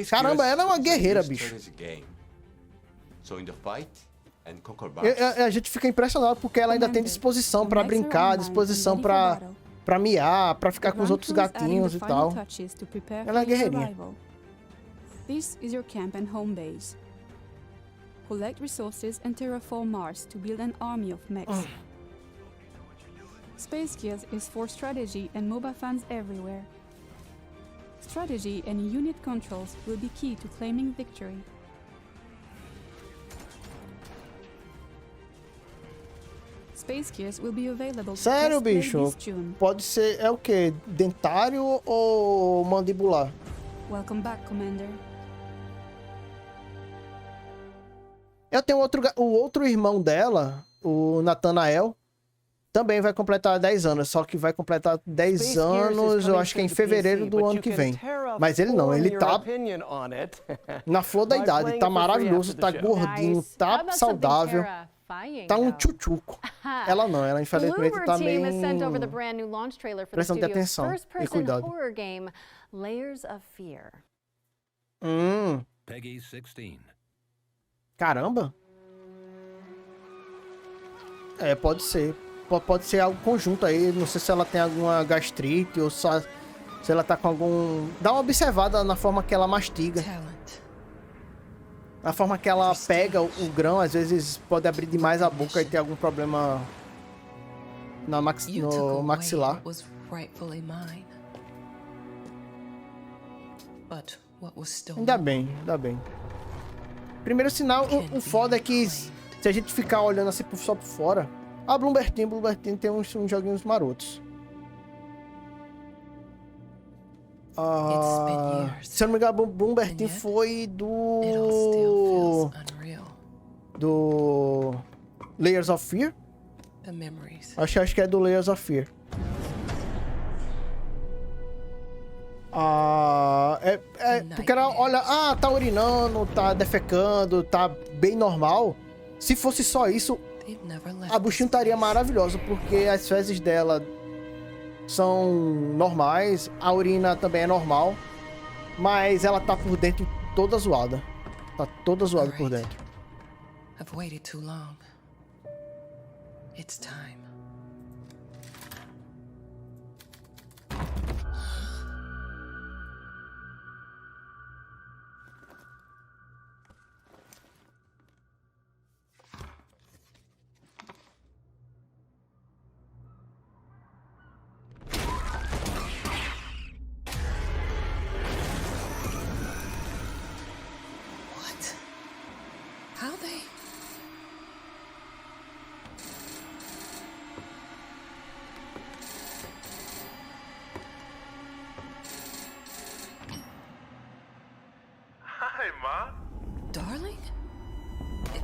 Caramba, ela é uma guerreira, bicho. A gente fica impressionado porque ela ainda tem disposição pra brincar, disposição pra miar, pra ficar com os outros gatinhos e tal. Ela é guerreirinha. Collect resources and terraform Mars to build an army of mechs. Space Gears is for strategy and MOBA fans everywhere. Strategy and unit controls will be key to claiming victory. Space Gears will be available to Sério, bicho? this June. Pode ser, é o quê? Dentário ou mandibular? Welcome back, Commander. Eu tenho o outro irmão dela, o Nathanael, também vai completar 10 anos, só que vai completar 10 anos, eu acho que é em fevereiro do ano que vem. Mas ele não, ele tá na flor da idade, tá maravilhoso, tá gordinho, tá saudável, tá um tchutchuco. Ela não, ela infelizmente tá meio prestando atenção e cuidado. Peggy 16. Caramba. É, pode ser. Pode ser algo conjunto aí. Não sei se ela tem alguma gastrite ou só, se ela tá com algum... Dá uma observada na forma que ela mastiga. Na forma que ela pega o grão. Às vezes pode abrir demais a boca e ter algum problema no maxilar. Ainda bem, ainda bem. Primeiro sinal, o foda é que se a gente ficar olhando assim só por fora... Ah, Bloomberg tem uns joguinhos marotos. Se eu não me engano, Bloomberg foi do Layers of Fear? Acho que é do Layers of Fear. Porque ela olha, tá urinando, tá defecando, tá bem normal. Se fosse só isso, a buchinha estaria maravilhosa, porque as fezes dela são normais, a urina também é normal, mas ela tá por dentro toda zoada. Tá toda zoada por dentro. I've waited too long. It's time. Hi, Ma. Darling?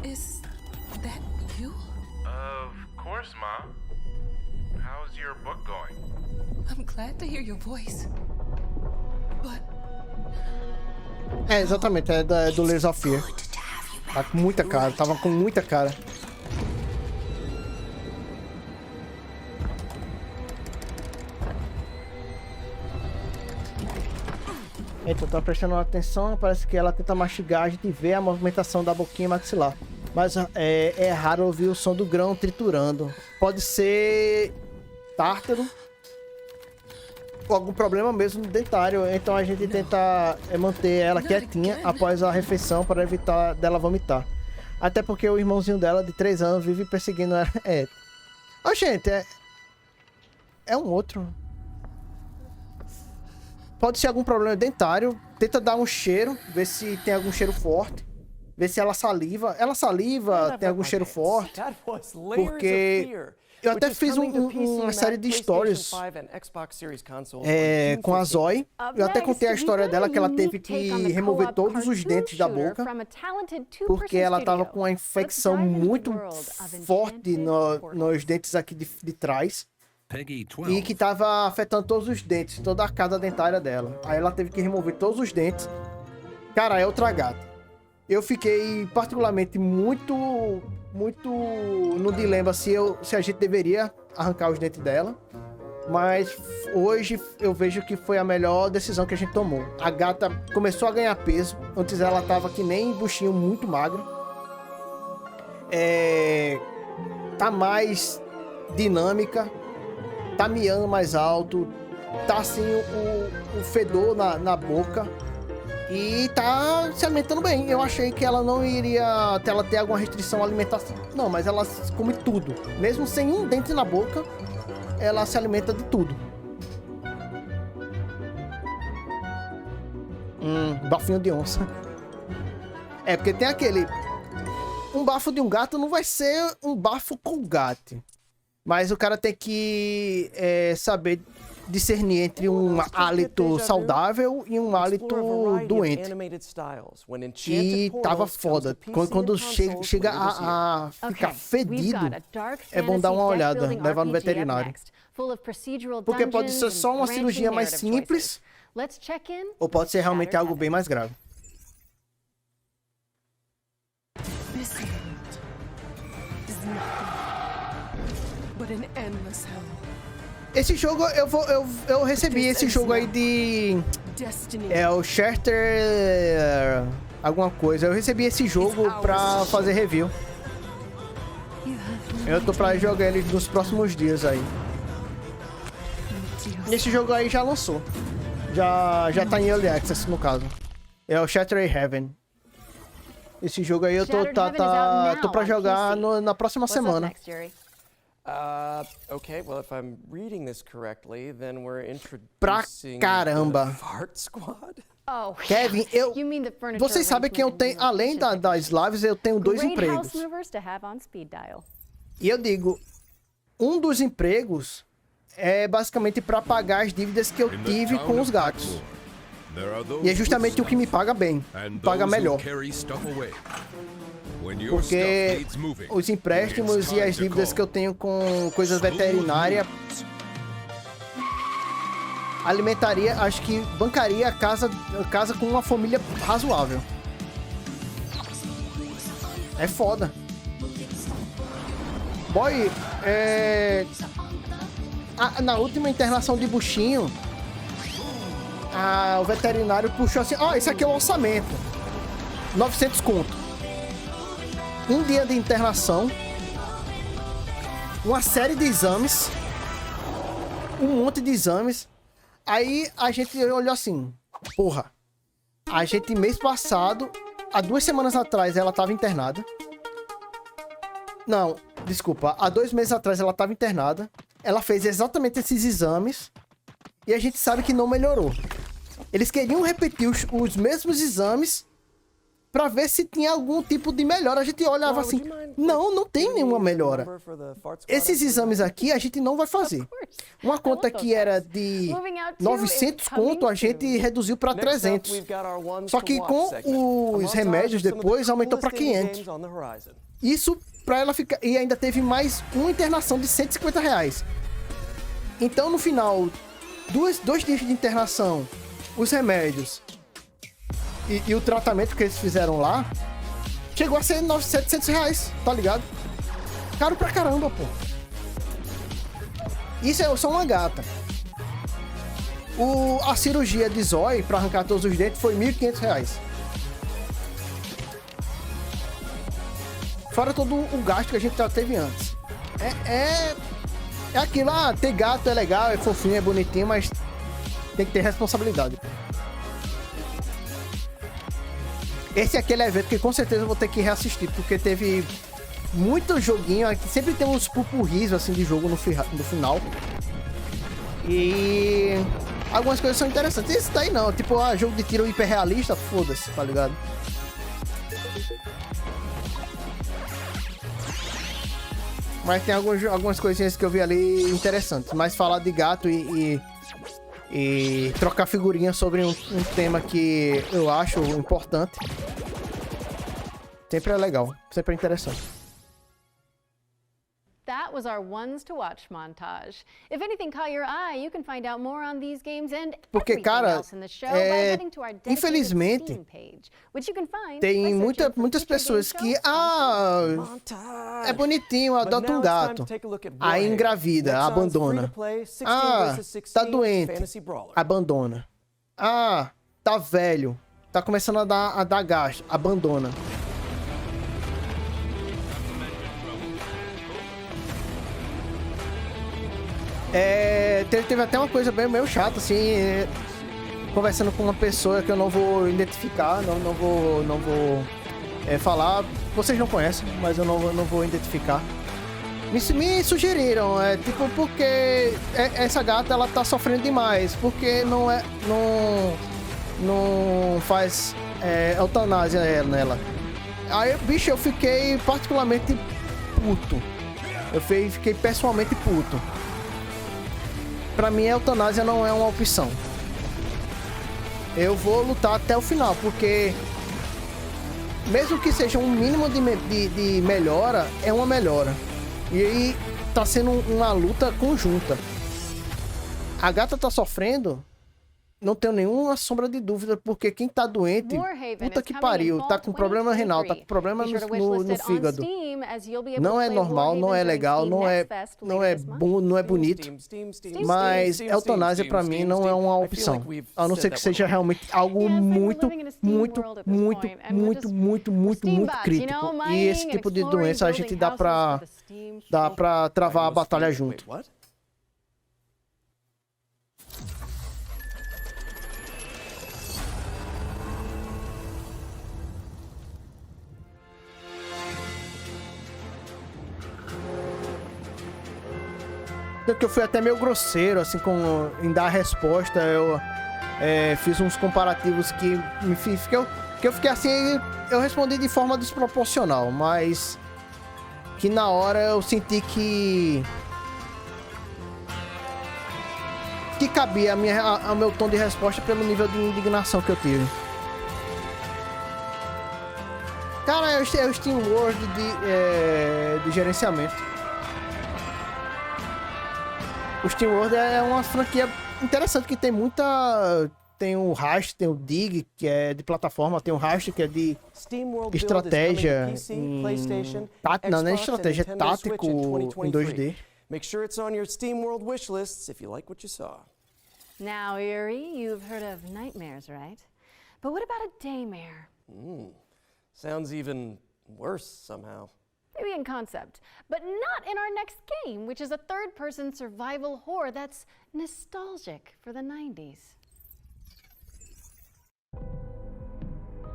Is that you? Of course, Ma. How's your book going? I'm glad to hear your voice. But... É, exatamente, é do Layers of Fear. Tá com muita cara, tava com muita cara. Eita, eu tô prestando atenção, parece que ela tenta mastigar, a gente vê a movimentação da boquinha maxilar. Mas é raro ouvir o som do grão triturando. Pode ser tártaro ou algum problema mesmo no dentário. Então a gente tenta manter ela quietinha após a refeição para evitar dela vomitar. Até porque o irmãozinho dela de 3 anos vive perseguindo ela. Gente, é um outro. Pode ser algum problema dentário. Tenta dar um cheiro, ver se tem algum cheiro forte. Ver se ela saliva. Ela saliva, tem algum cheiro forte. Porque eu até fiz uma série de stories com a Zoe. Eu até contei a história dela, que ela teve que remover todos os dentes da boca. Porque ela tava com uma infecção muito forte nos dentes aqui de trás. E que tava afetando todos os dentes, toda a casa dentária dela. Aí ela teve que remover todos os dentes. Cara, é outra gata. Eu fiquei particularmente muito no dilema se a gente deveria arrancar os dentes dela. Mas hoje eu vejo que foi a melhor decisão que a gente tomou. A gata começou a ganhar peso. Antes ela tava que nem buchinho, muito magra. Tá mais dinâmica. Tá miando mais alto, tá assim o fedor na boca E tá se alimentando bem. Eu achei que ela não iria ela ter alguma restrição à alimentação. Não, mas ela come tudo. Mesmo sem um dente na boca, ela se alimenta de tudo. Bafinho de onça. É, porque tem aquele... Um bafo de um gato não vai ser um bafo Colgate. Mas o cara tem que saber discernir entre um hálito saudável e um hálito doente. E tava foda. Quando chega a ficar fedido, é bom dar uma olhada, levar no veterinário. Porque pode ser só uma cirurgia mais simples, ou pode ser realmente algo bem mais grave. Esse jogo eu recebi esse jogo aí de o Charter alguma coisa. Eu recebi esse jogo pra fazer review. Eu tô pra jogar ele nos próximos dias aí. Esse jogo aí já lançou. Já tá em Early Access no caso. É o Shattered Heaven. Esse jogo aí eu tô pra jogar na próxima semana. Okay, well, if I'm reading this correctly, then we're introducing caramba. the Fart Squad. Oh, Kevin, vocês sabem que eu tenho, além das lives, eu tenho 2 empregos. E eu digo, um dos empregos é basicamente para pagar as dívidas que eu tive com os gatos. E é justamente o que me paga bem, paga melhor. Porque os empréstimos e as dívidas que eu tenho com coisas veterinárias alimentaria, acho que bancaria a casa com uma família razoável. É foda. Boy, na última internação de buchinho, o veterinário puxou assim, esse aqui é o orçamento. 900 conto. Um dia de internação, uma série de exames, um monte de exames. Aí a gente olhou assim, porra, a gente mês passado, há 2 semanas atrás ela tava internada. Não, desculpa, há 2 meses atrás ela tava internada. Ela fez exatamente esses exames e a gente sabe que não melhorou. Eles queriam repetir os mesmos exames pra ver se tinha algum tipo de melhora. A gente olhava assim, não tem nenhuma melhora. Esses exames aqui a gente não vai fazer. Uma conta que era de 900 conto, a gente reduziu pra 300. Só que com os remédios depois aumentou pra 500. Isso pra ela ficar... E ainda teve mais uma internação de 150 reais. Então no final, 2 dias de internação, os remédios... E o tratamento que eles fizeram lá chegou a ser 700 reais, tá ligado? Caro pra caramba, pô. Isso é só uma gata. A cirurgia de zóio pra arrancar todos os dentes foi 1.500 reais. Fora todo o gasto que a gente já teve antes. É aquilo, ter gato é legal, é fofinho, é bonitinho, mas tem que ter responsabilidade. Esse é aquele evento que com certeza eu vou ter que reassistir, porque teve muito joguinho aqui, sempre tem uns pupurris assim de jogo no final. E algumas coisas são interessantes. Esse daí não, tipo, jogo de tiro hiperrealista, foda-se, tá ligado? Mas tem algumas coisinhas que eu vi ali interessantes. Mas falar de gato e trocar figurinha sobre um tema que eu acho importante sempre é legal, sempre é interessante. That was our ones to watch montage. If anything caught your eye, you can find out more on these games and porque, cara, infelizmente, tem muitas pessoas que é bonitinho, adota um gato, aí engravida, abandona. Tá doente, abandona. Tá velho, tá começando a dar gasto, abandona. Teve até uma coisa meio chata, assim. conversando com uma pessoa que eu não vou identificar, não vou falar. Vocês não conhecem, mas eu não vou identificar. Me sugeriram, tipo, porque essa gata, ela tá sofrendo demais, porque não faz eutanásia nela. Aí, bicho, eu fiquei particularmente puto. Eu fiquei pessoalmente puto. Pra mim, a eutanásia não é uma opção. Eu vou lutar até o final, porque mesmo que seja um mínimo de melhora, é uma melhora. E aí tá sendo uma luta conjunta. A gata tá sofrendo, não tenho nenhuma sombra de dúvida, porque quem tá doente, puta que pariu, tá com problema renal, tá com problema no fígado. Não é normal, não é legal, não é bom, não é bonito. Mas eutanásia pra mim não é uma opção. A não ser que seja realmente algo muito crítico. E esse tipo de doença a gente dá pra travar a batalha junto. Que eu fui até meio grosseiro, assim, em dar a resposta. Eu fiz uns comparativos que eu fiquei assim, eu respondi de forma desproporcional, mas que na hora eu senti que cabia ao meu tom de resposta pelo nível de indignação que eu tive. Cara, é o Steam World de gerenciamento. O Steam World é uma franquia interessante que tem muita... Tem o Rust, tem o Dig, que é de plataforma, tem o Rust, que é de estratégia. Não é estratégia, é tático em 2D. Make sure it's on your Steam World wish lists if you like what you saw. Now, Yuri, you've heard of nightmares, right? But what about a daymare? Sounds even worse somehow. Maybe in concept, but not in our next game, which is a third-person survival horror that's nostalgic for the 90s.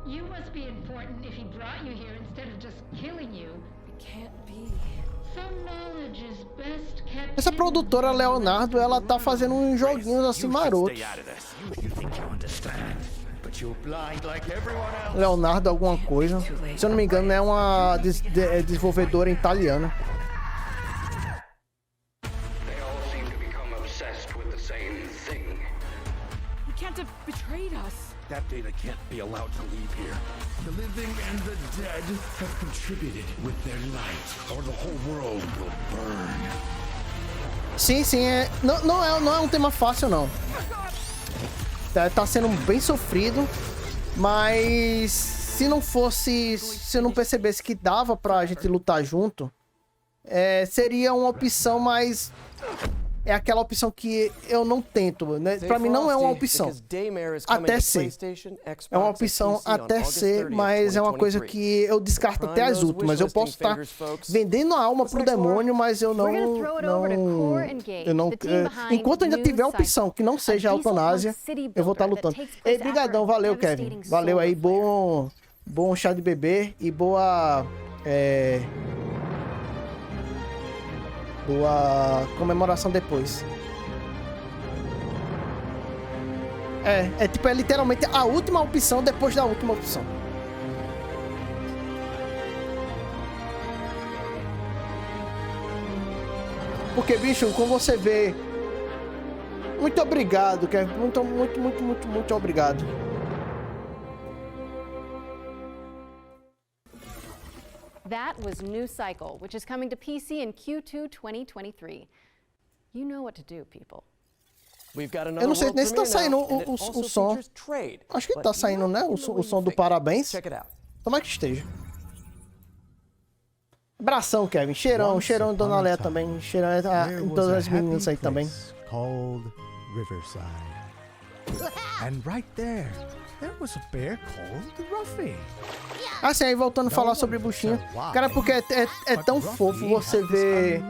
You must be important if he brought you here instead of just killing you. It can't be. Some knowledge is best kept. Essa produtora Leonardo, ela tá fazendo uns joguinhos assim marotos. Leonardo alguma coisa. Se eu não me engano, é uma desenvolvedora italiana. That data can't be allowed to leave here. The living and the dead have contributed with their light, or the whole world will burn. Sim, não é um tema fácil, não. Tá sendo bem sofrido, mas se eu não percebesse que dava pra gente lutar junto, seria uma opção, mas é aquela opção que eu não tento, né? Pra mim não é uma opção, até ser. É uma opção até ser, mas é uma coisa que eu descarto até as últimas. Eu posso estar vendendo a alma pro demônio, mas eu não enquanto ainda tiver a opção que não seja a eutanásia, eu vou estar lutando. Ei, brigadão, valeu, Kevin. Valeu aí, bom chá de bebê e boa comemoração depois. É literalmente a última opção depois da última opção. Porque, bicho, como você vê... Muito obrigado, Kevin. Muito obrigado. That was New Cycle, which is coming to PC in Q2 2023. You know what to do, people. Eu não sei nem se tá saindo o som. Acho que tá saindo, né? O som do parabéns. Tomara que esteja. Abração, Kevin. Cheirão, Dona Léa também. Cheirão em todas as meninas aí também. Called Riverside. And right there was a bear called Ruffy. Assim, aí voltando a falar sobre buchinha. Cara, porque é tão fofo você ver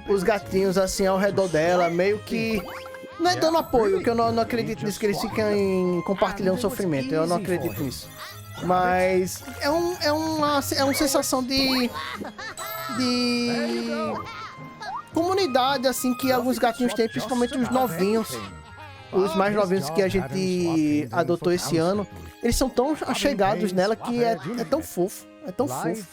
os gatinhos assim ao redor dela, meio que Não é dando apoio, que eu não acredito nisso, que eles ficam compartilhando sofrimento. Eu não acredito nisso. Mas é uma sensação de comunidade, assim, que alguns gatinhos têm, principalmente os novinhos. Os mais novinhos que a gente adotou esse ano. Eles são tão achegados nela que é tão fofo. É tão fofo.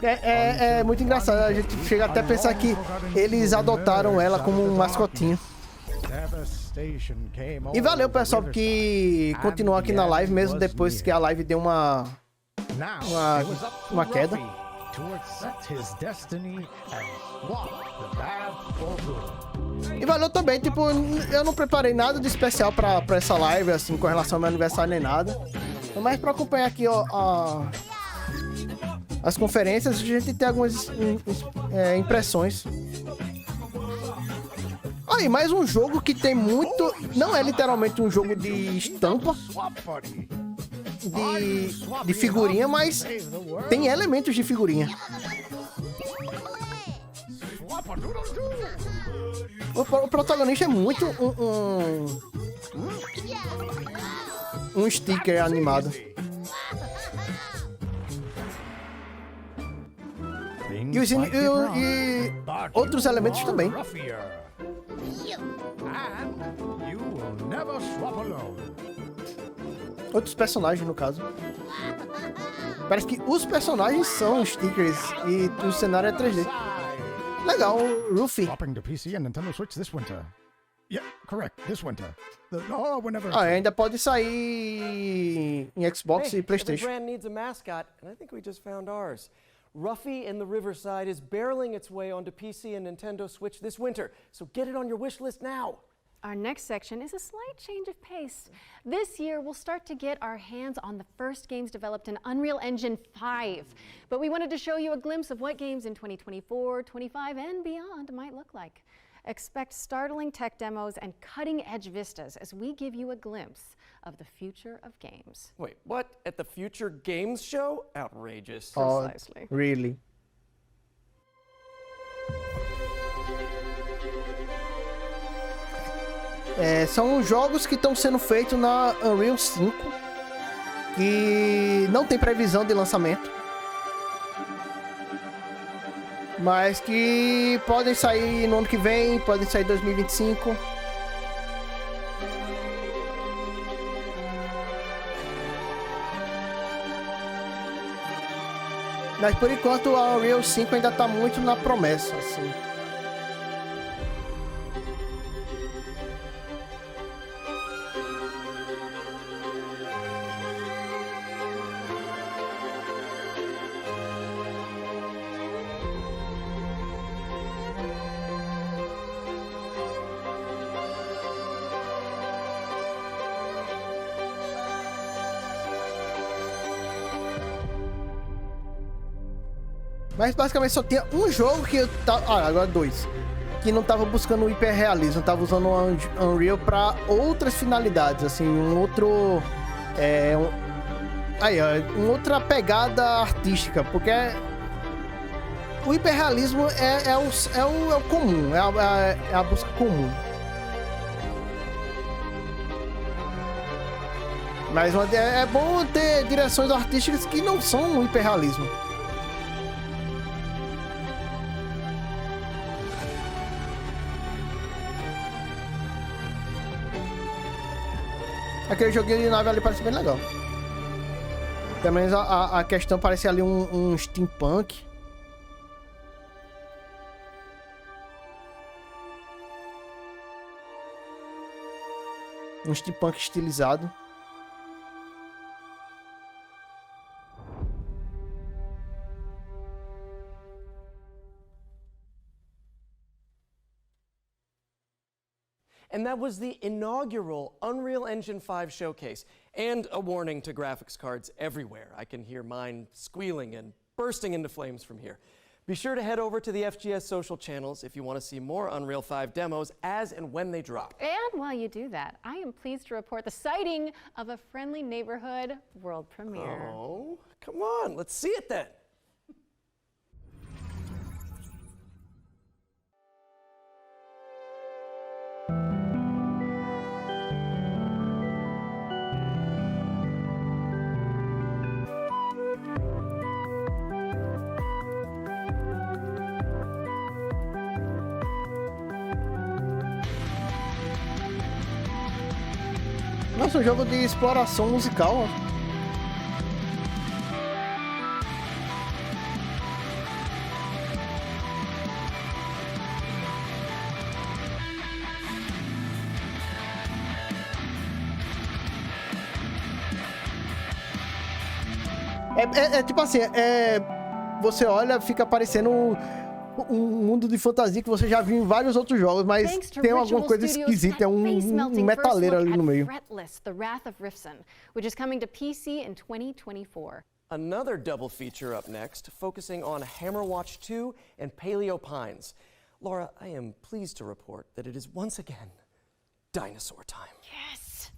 É muito engraçado. A gente chega até a pensar que eles adotaram ela como um mascotinho. E valeu, pessoal, que continuou aqui na live, mesmo depois que a live deu uma queda. E valeu também, tipo, eu não preparei nada de especial pra essa live, assim, com relação ao meu aniversário nem nada. Mas pra acompanhar aqui, ó, as conferências, a gente tem algumas impressões. Aí, mais um jogo que tem muito... Não é literalmente um jogo de estampa, de figurinha, mas tem elementos de figurinha. O protagonista é muito um sticker animado. E outros elementos também. Outros personagens, no caso. Parece que os personagens são stickers e o cenário é 3D. Legal, Ruffy. Swapping to PC and Nintendo Switch this winter. Yeah, correct. This winter. Ainda pode sair em Xbox e PlayStation. Every brand needs a mascot, and I think we just found ours. Ruffy in the Riverside is barreling its way onto PC and Nintendo Switch this winter, so get it on your wish list now. Our next section is a slight change of pace. This year, we'll start to get our hands on the first games developed in Unreal Engine 5. But we wanted to show you a glimpse of what games in 2024, 25, and beyond might look like. Expect startling tech demos and cutting-edge vistas as we give you a glimpse of the future of games. Wait, what? At the Future Games Show? Outrageous. Precisely. Really? São jogos que estão sendo feitos na Unreal 5, que não tem previsão de lançamento, mas que podem sair no ano que vem, podem sair em 2025. Mas por enquanto a Unreal 5 ainda está muito na promessa, assim. Mas basicamente só tinha um jogo que eu tava... agora dois. Que não tava buscando o hiperrealismo, tava usando o Unreal pra outras finalidades, assim, uma outra pegada artística, porque o hiperrealismo é o comum, é a busca comum. Mas é bom ter direções artísticas que não são o hiperrealismo. Aquele joguinho de nave ali parece bem legal. Pelo menos a questão parece ali um steampunk. Um steampunk estilizado. And that was the inaugural Unreal Engine 5 showcase. And a warning to graphics cards everywhere. I can hear mine squealing and bursting into flames from here. Be sure to head over to the FGS social channels if you want to see more Unreal 5 demos as and when they drop. And while you do that, I am pleased to report the sighting of a Friendly Neighborhood world premiere. Oh, come on, let's see it then. Nossa, um jogo de exploração musical, ó. É tipo assim, você olha, fica parecendo um mundo de fantasia que você já viu em vários outros jogos, mas tem alguma coisa esquisita, é um metaleiro ali no meio. Another double feature up next, focusing on Hammerwatch 2 and Paleo Pines. Laura, I am pleased to report that it is once again dinosaur time. Yes!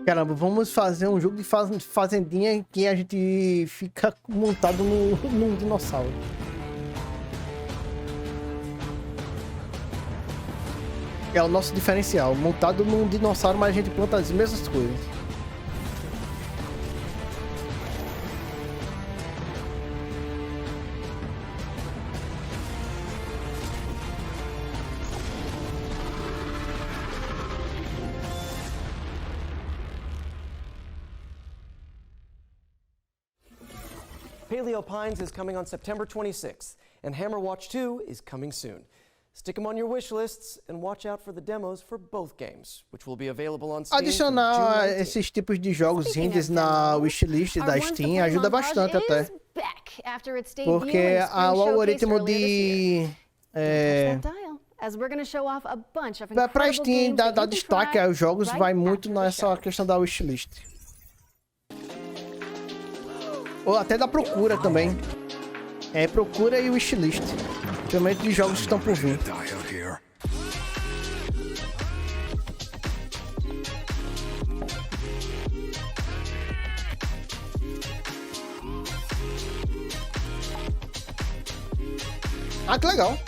Caramba, vamos fazer um jogo de fazendinha em que a gente fica montado num dinossauro. É o nosso diferencial, montado num dinossauro, mas a gente planta as mesmas coisas. Paleo Pines is coming on September 26th, and Hammerwatch 2 is coming soon. Stick them on your wish lists and watch out for the demos for both games, which will be available on Steam. Adicionar esses tipos de jogos indies na wishlist da Steam ajuda bastante até. Porque o algoritmo de pra Steam dar destaque aos jogos vai muito nessa questão da wishlist. Ou até da procura também. Procura e wishlist. Principalmente de jogos que estão por vir. Ah, que legal.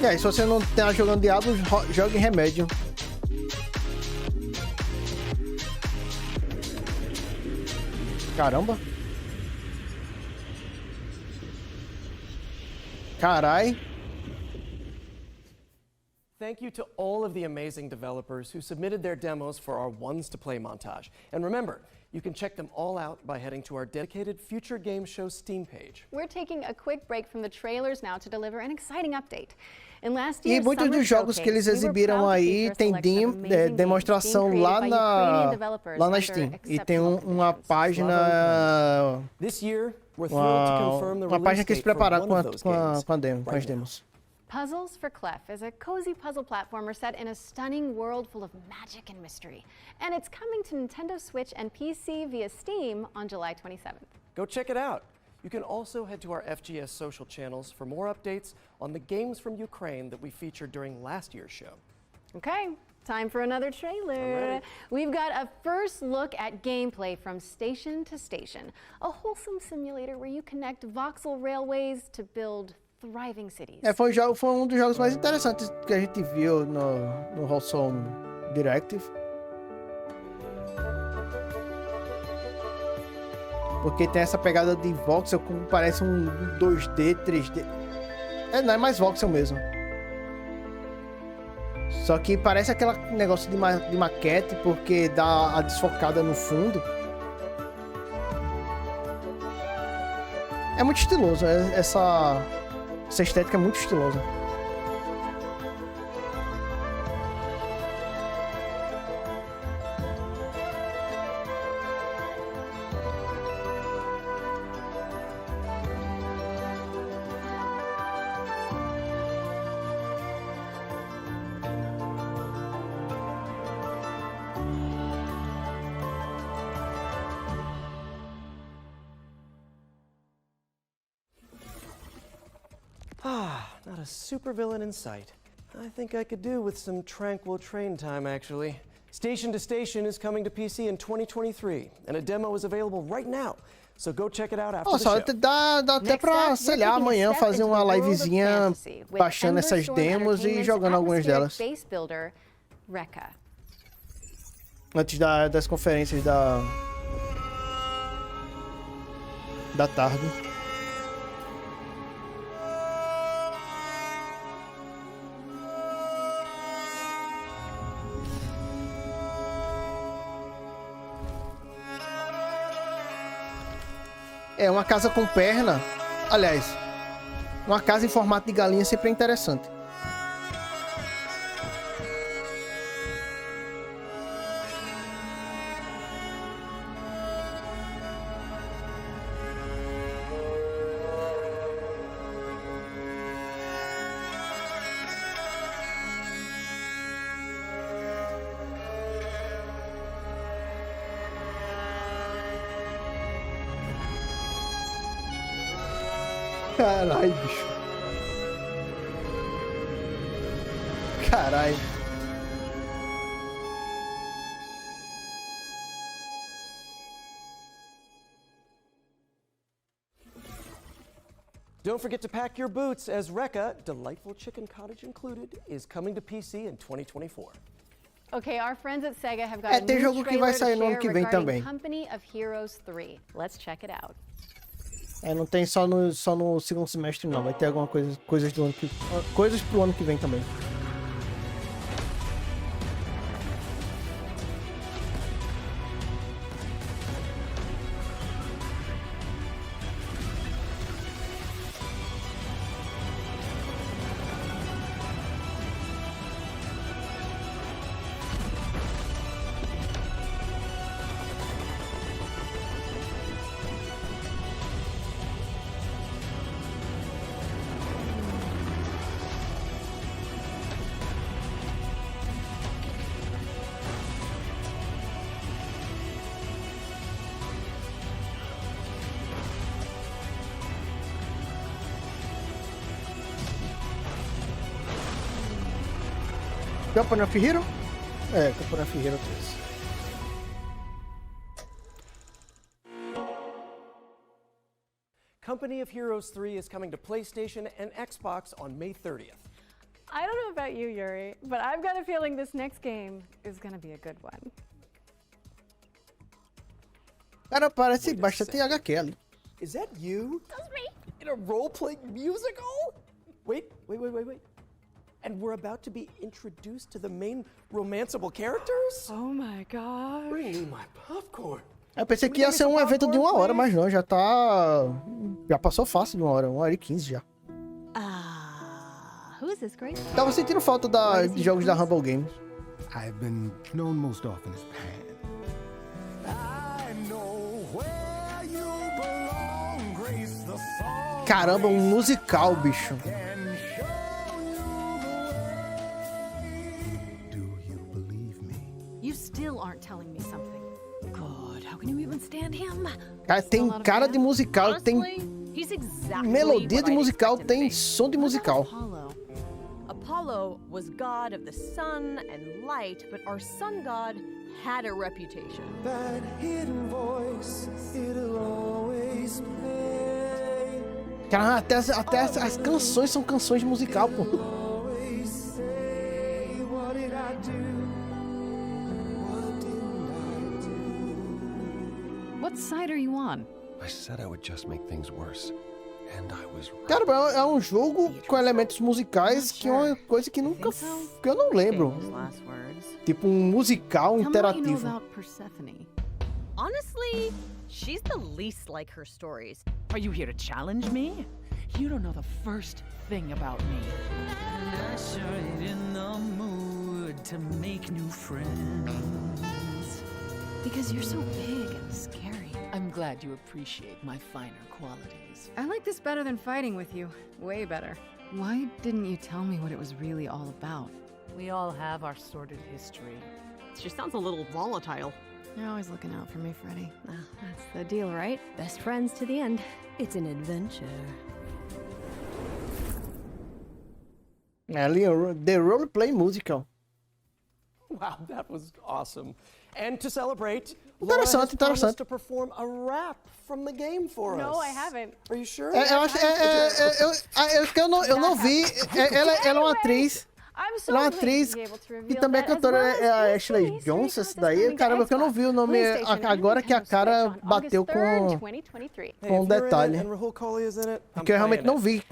E aí, se você não tá jogando Diablo, jogue Remédio. Caramba. Carai. Thank you to all of the amazing developers who submitted their demos for our Ones to Play montage. And remember, you can check them all out by heading to our dedicated Future Game Show Steam page. We're taking a quick break from the trailers now to deliver an exciting update. E muitos dos jogos que eles exibiram aí tem demonstração lá na Steam. E tem uma página que eles prepararam com as demos. Puzzles for Clef is a cozy puzzle platformer set in a stunning world full of magic and mystery. And it's coming to Nintendo Switch and PC via Steam on July 27th. Go check it out. You can also head to our FGS social channels for more updates on the games from Ukraine that we featured during last year's show. Okay, time for another trailer. We've got a first look at gameplay from Station to Station, a wholesome simulator where you connect voxel railways to build thriving cities. Foi um dos jogos mais interessantes que a gente viu no Wholesome Directive. Porque tem essa pegada de voxel como parece um 2D, 3D. Não é mais voxel mesmo. Só que parece aquele negócio de maquete, porque dá a desfocada no fundo. É muito estiloso, essa estética é muito estilosa. Not a supervillain in sight. I think I could do with some tranquil train time, actually. Station to Station is coming to PC in 2023, and a demo is available right now. So go check it out after the show. Dá até pra, sei lá, amanhã fazer uma livezinha baixando essas demos e jogando algumas delas. Antes das conferências da tarde. É, uma casa com perna. Aliás, uma casa em formato de galinha sempre é interessante. Caralho, bicho. Caralho. Don't forget to pack your boots, as Rekka, Delightful Chicken Cottage included, is coming to PC in 2024. Okay, our friends at Sega have got a tem new jogo que vai sair no ano trailer que to vem share também. regarding Company of Heroes 3. Let's check it out. É, não tem só no segundo semestre não, vai ter alguma coisas pro ano que vem também. Company of Hero? É, Company of Hero 3. Company of Heroes 3 is coming to PlayStation and Xbox on May 30th. I don't know about you, Yuri, but I've got a feeling this next game is gonna be a good one. Cara, parece bastante HQ ali. Is that you? That's me. In a role-playing musical? Wait. And we're about to be introduced to the main romanceable characters? Oh my god. Bring me my popcorn. Eu pensei que ia ser um evento de 1 hora, mas não, já passou fácil de 1 hora e 15 já. Who is this great? Tava sentindo falta de jogos da Humble Games. I've been known most often as Pan. Caramba, um musical, bicho. You still aren't telling me something. God, how can you even stand him? Cara, tem cara de musical, tem melodia de musical, tem som de musical. Apollo was god of the sun and light, but our sun god had a reputation. That hidden voice, it'll always play. Cara, até as canções são canções de musical, pô. What side are you on? I said I would just make things worse. And I was right. Cara, é um jogo com elementos musicais que é uma coisa que que eu não lembro. Tipo um musical interativo. Honestly, she's the least like her stories. Are you here to challenge me? You don't know the first thing about me. I'm sure in the mood to make new friends. Because you're so big and scary. I'm glad you appreciate my finer qualities. I like this better than fighting with you. Way better. Why didn't you tell me what it was really all about? We all have our sordid history. She sounds a little volatile. You're always looking out for me, Freddy. That's the deal, right? Best friends to the end. It's an adventure. The Roleplay Musical. Wow, that was awesome. And to celebrate, Laura has promised to perform a rap from the game for us. No, I haven't. Are you sure? Eu acho que eu não vi. Ela é uma atriz. Ela é uma atriz e também a cantora é a Ashley Johnson, essa daí. Caramba, que eu não vi o nome agora que a cara bateu com um detalhe. Porque eu realmente não vi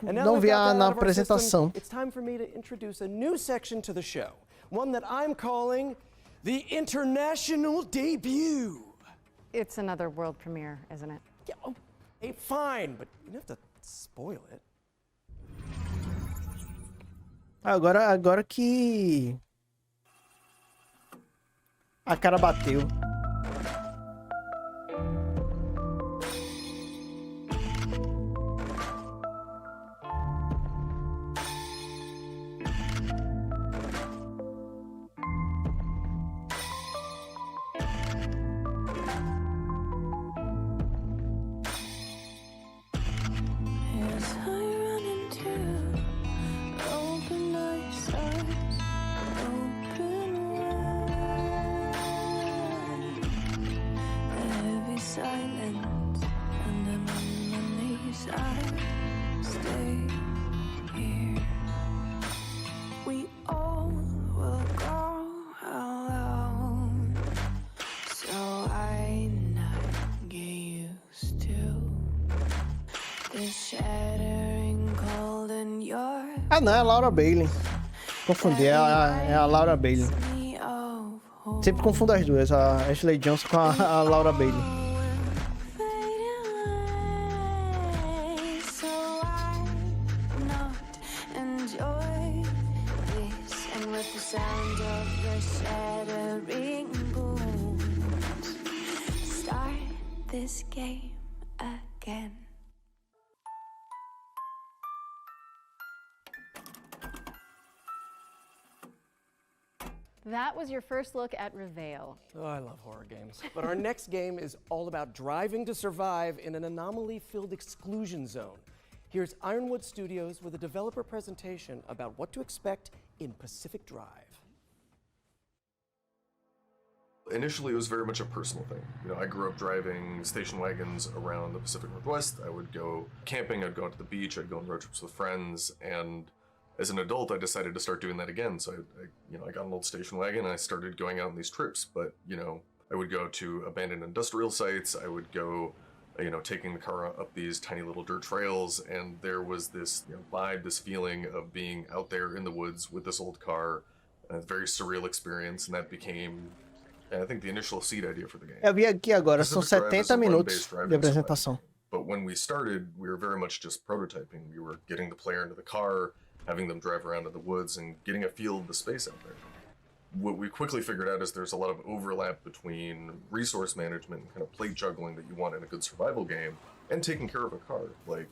na apresentação. It's time for me to introduce a new section to the show. One that I'm calling the international debut. It's another world premiere, isn't it? Yeah, okay, fine, but you don't have to spoil it. Agora que a cara bateu. Ah, não, é a Laura Bailey. Confundi, é a Laura Bailey. Sempre confundo as duas, a Ashley Johnson com a Laura Bailey. That was your first look at Reveal. Oh, I love horror games. But our next game is all about driving to survive in an anomaly-filled exclusion zone. Here's Ironwood Studios with a developer presentation about what to expect in Pacific Drive. Initially, it was very much a personal thing. You know, I grew up driving station wagons around the Pacific Northwest. I would go camping, I'd go out to the beach, I'd go on road trips with friends, and as an adult, I decided to start doing that again. So I got an old station wagon and I started going out on these trips. But, you know, I would go to abandoned industrial sites. I would go, you know, taking the car up these tiny little dirt trails. And there was this vibe, this feeling of being out there in the woods with this old car. A very surreal experience. And that became, I think, the initial seed idea for the game. Eu vi aqui agora, são 70 minutos de apresentação. But when we started, we were very much just prototyping. We were getting the player into the car, having them drive around in the woods and getting a feel of the space out there. What we quickly figured out is there's a lot of overlap between resource management and kind of plate juggling that you want in a good survival game and taking care of a car, like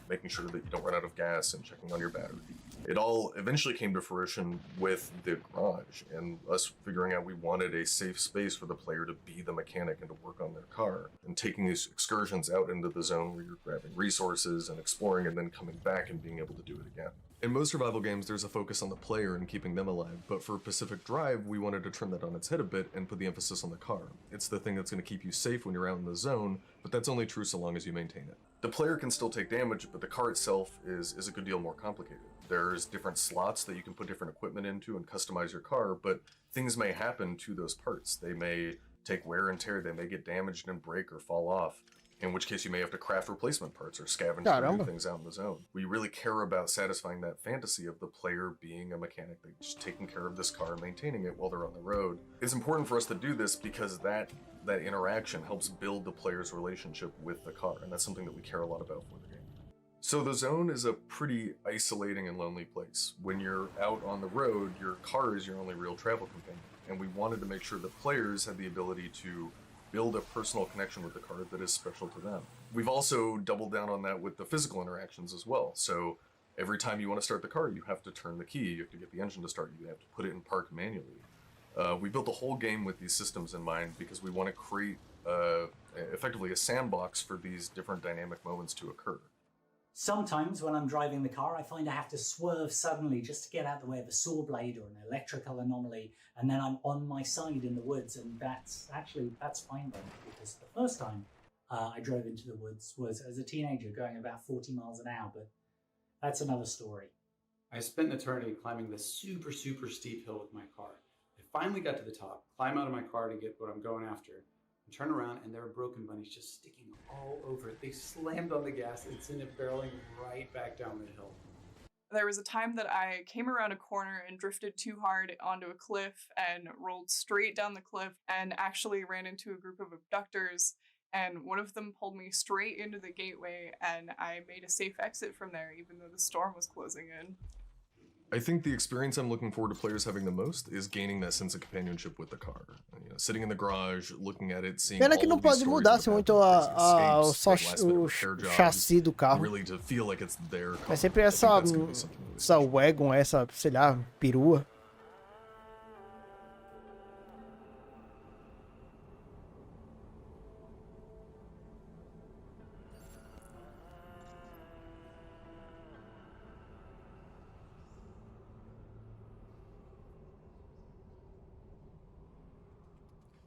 making sure that you don't run out of gas and checking on your battery. It all eventually came to fruition with the garage and us figuring out we wanted a safe space for the player to be the mechanic and to work on their car, and taking these excursions out into the zone where you're grabbing resources and exploring and then coming back and being able to do it again. In most survival games, there's a focus on the player and keeping them alive, but for Pacific Drive, we wanted to turn that on its head a bit and put the emphasis on the car. It's the thing that's going to keep you safe when you're out in the zone, but that's only true so long as you maintain it. The player can still take damage, but the car itself is a good deal more complicated. There's different slots that you can put different equipment into and customize your car, but things may happen to those parts. They may take wear and tear, they may get damaged and break or fall off, in which case you may have to craft replacement parts or scavenge for new things out in the zone. We really care about satisfying that fantasy of the player being a mechanic, just taking care of this car and maintaining it while they're on the road. It's important for us to do this because that interaction helps build the player's relationship with the car, and that's something that we care a lot about for the game. So the zone is a pretty isolating and lonely place. When you're out on the road, your car is your only real travel companion, and we wanted to make sure that players had the ability to build a personal connection with the car that is special to them. We've also doubled down on that with the physical interactions as well. So every time you want to start the car, you have to turn the key, you have to get the engine to start, you have to put it in park manually. We built the whole game with these systems in mind because we want to create effectively a sandbox for these different dynamic moments to occur. Sometimes when I'm driving the car, I find I have to swerve suddenly just to get out of the way of a saw blade or an electrical anomaly, and then I'm on my side in the woods, and that's fine by me, because the first time I drove into the woods was as a teenager going about 40 miles an hour, but that's another story. I spent an eternity climbing this super, super steep hill with my car. I finally got to the top, climb out of my car to get what I'm going after, and turn around, and there are broken bunnies just sticking all over it. They slammed on the gas and sent it barreling right back down the hill. There was a time that I came around a corner and drifted too hard onto a cliff and rolled straight down the cliff and actually ran into a group of abductors, and one of them pulled me straight into the gateway, and I made a safe exit from there even though the storm was closing in. I think the experience I'm looking forward to players having the most is gaining that sense of companionship with the car. You know, sitting in the garage, looking at it, seeing Pena que all não of these pode stories mudar about muito o chassi do carro. really to feel like it's their car. É sempre essa wagon, essa, sei lá, perua.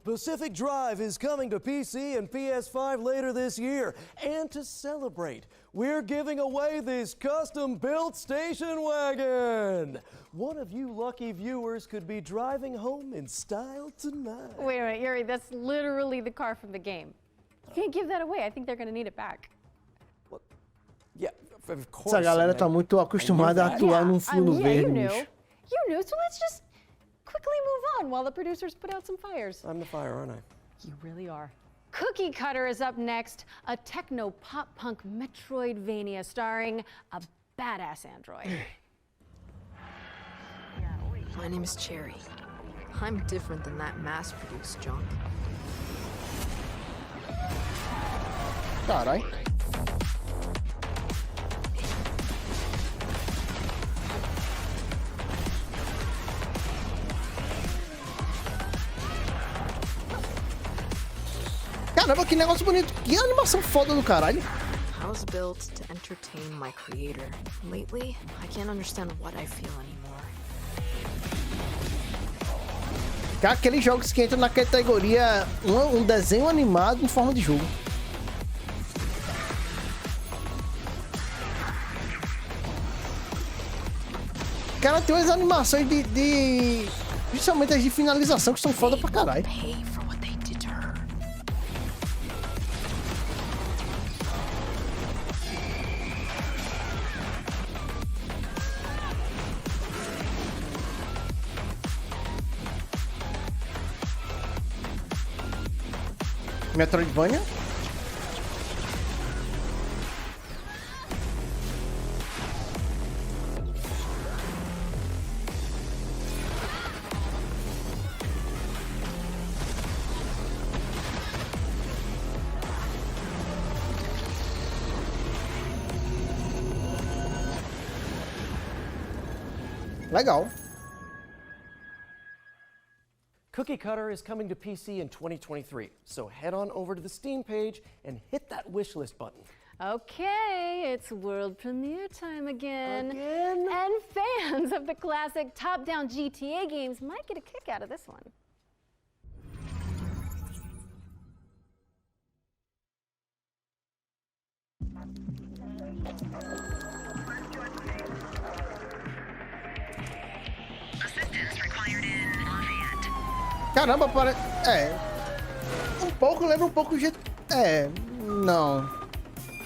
Pacific Drive is coming to PC and PS5 later this year. And to celebrate, we're giving away this custom-built station wagon. One of you lucky viewers could be driving home in style tonight. Wait a minute, Yuri, that's literally the car from the game. You can't give that away. I think they're going to need it back. Well, yeah, of course. Essa galera tá muito acostumada a atuar num fundo verde, bicho. You knew, so let's just quickly move on while the producers put out some fires. I'm the fire, aren't I? You really are. Cookie Cutter is up next, a techno-pop-punk Metroidvania starring a badass android. My name is Cherry. I'm different than that mass-produced junk. Carai. Caramba, que negócio bonito. Que animação foda do caralho. I was built to entertain my creator. Lately, I can't understand what I feel anymore. Cara, aqueles jogos que entram na categoria um desenho animado em forma de jogo. Cara, tem umas animações principalmente as de finalização que são foda pra caralho. Metroidvania? Legal. Cookie Cutter is coming to PC in 2023, so head on over to the Steam page and hit that wishlist button. Okay, it's world premiere time again. And fans of the classic top-down GTA games might get a kick out of this one. Assistance required in Lafayette. Caramba, parece... lembra um pouco não.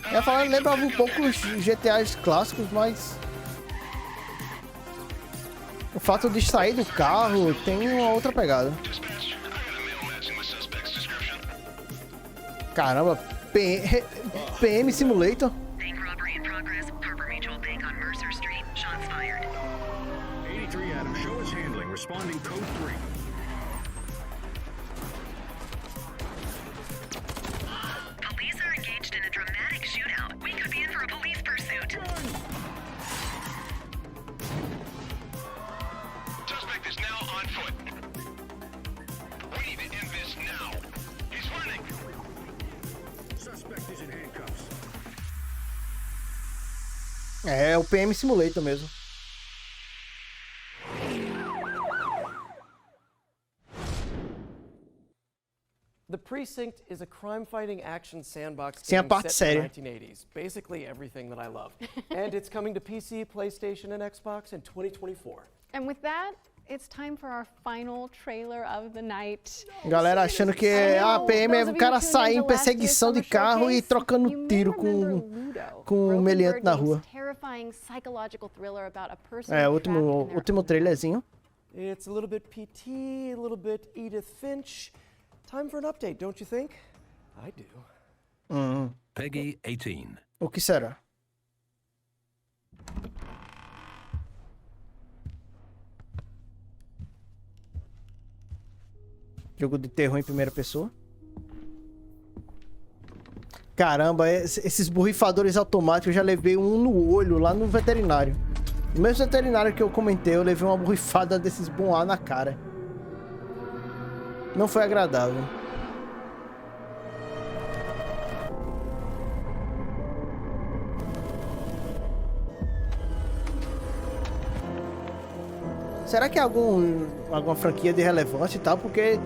Eu ia falar, lembrava um pouco os GTAs clássicos, mas... o fato de sair do carro tem uma outra pegada. Caramba, PM Simulator. Bank robbery in progress. Harbor Mutual Bank on Mercer Street. Shots fired. 83 Adam, show us handling. Responding code 3. Police are engaged in a dramatic shootout. We could be in for a police pursuit. Suspect is now on foot. We need to end this now. He's running. Suspect is in handcuffs. É o PM Simulator mesmo. The Precinct is a crime-fighting action sandbox Sem a game parte set in séria. the 1980s. Basically everything that I love. And it's coming to PC, PlayStation, and Xbox in 2024. And with that, it's time for our final trailer of the night. Galera achando que a PM é o cara sair em perseguição de carro e trocando tiro com um meliante na rua. É, último trailerzinho. It's a little bit PT, a little bit Edith Finch. Time for an update, don't you think? I do. Peggy 18. O que será? Jogo de terror em primeira pessoa. Caramba, esses borrifadores automáticos eu já levei um no olho lá no veterinário. No mesmo veterinário que eu comentei, eu levei uma borrifada desses boa na cara. Não foi agradável. Será que é alguma franquia de relevância e tal? Porque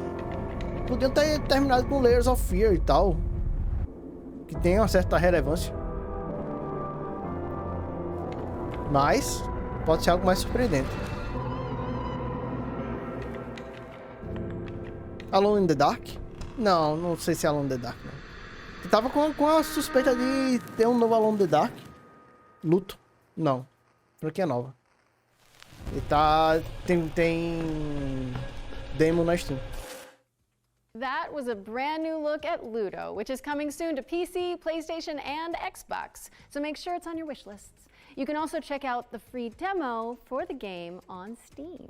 podiam ter terminado com Layers of Fear e tal. Que tem uma certa relevância. Mas pode ser algo mais surpreendente. Alone in the Dark? Não, não sei se é Alone in the Dark, não. Eu tava com a suspeita de ter um novo Alone in the Dark. Luto. Não. Franquia nova. E tá... Tem... demo na Steam. That was a brand new look at Ludo, which is coming soon to PC, PlayStation, and Xbox. So make sure it's on your wish lists. You can also check out the free demo for the game on Steam.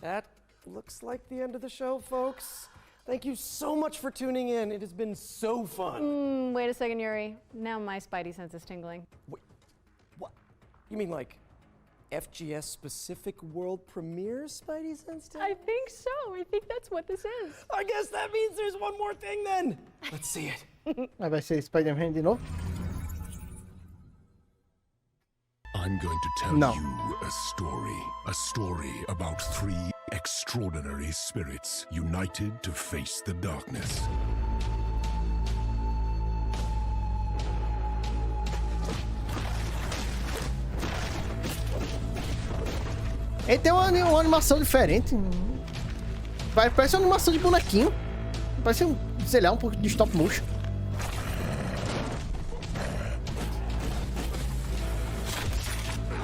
That looks like the end of the show, folks. Thank you so much for tuning in. It has been so fun. Wait a second, Yuri. Now my spidey sense is tingling. Wait, what? You mean like FGS specific world premiere Spidey sense? I think so. I think that's what this is. I guess that means there's one more thing then. Let's see it. Vai ser Spider-Man de novo? I'm going to tell you a story about 3 extraordinary spirits united to face the darkness. Ele tem uma animação diferente. Parece uma animação de bonequinho. Parece, sei lá, um pouco de stop motion.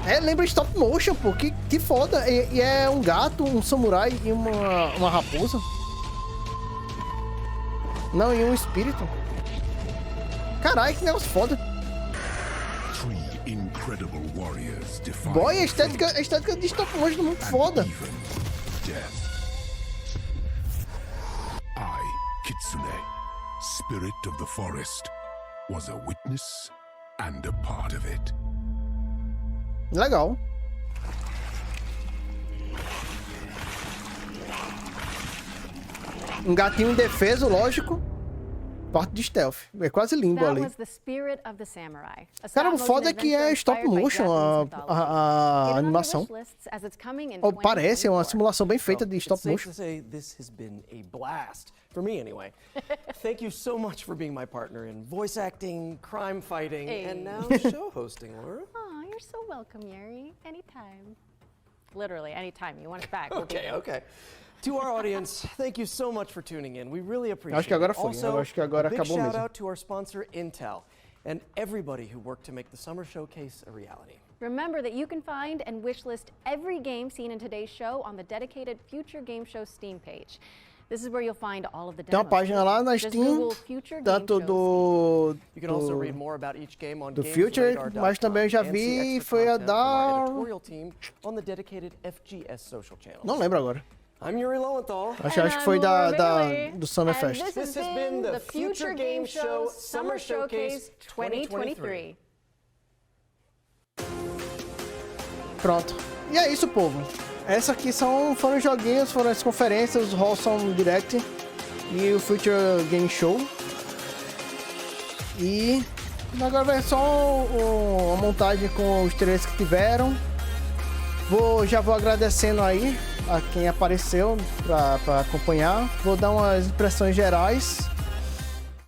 É, lembra stop motion, pô. Que foda. E é um gato, um samurai e uma raposa. Não, e um espírito. Caralho, que negócio foda. Boy, a estética de stop motion é muito foda. I, Kitsune, spirit of the forest, was a witness and a part of it. Legal. Um gatinho indefeso, lógico. Parte de stealth. É quase limbo ali. Cara, o foda é que é stop motion a animação. Ou parece uma simulação bem feita de stop motion. For me, anyway. Thank you so much for being my partner in voice acting, crime fighting, and now show hosting, Laura. Oh, you're so welcome, Yuri. Anytime. Literally, anytime. You want us back. Okay. To our audience, thank you so much for tuning in. We really appreciate Acho que agora it. foi. Also, Acho que agora a big acabou shout mesmo. out to our sponsor, Intel, and everybody who worked to make the Summer Showcase a reality. Remember that you can find and wishlist every game seen in today's show on the dedicated Future Game Show Steam page. This is where you'll find all of the demos. Tem uma página lá na Steam, tanto do Future, mas também eu já vi, foi a da... Não lembro agora. Acho que foi do Summer Fest. This has been the Future Game Show Summer Showcase 2023. Pronto. E é isso, povo. Essa aqui foram os joguinhos, foram as conferências, os Wholesome Direct e o Future Game Show. E Agora vai só uma montagem com os trailers que tiveram. Já vou agradecendo aí a quem apareceu para acompanhar. Vou dar umas impressões gerais.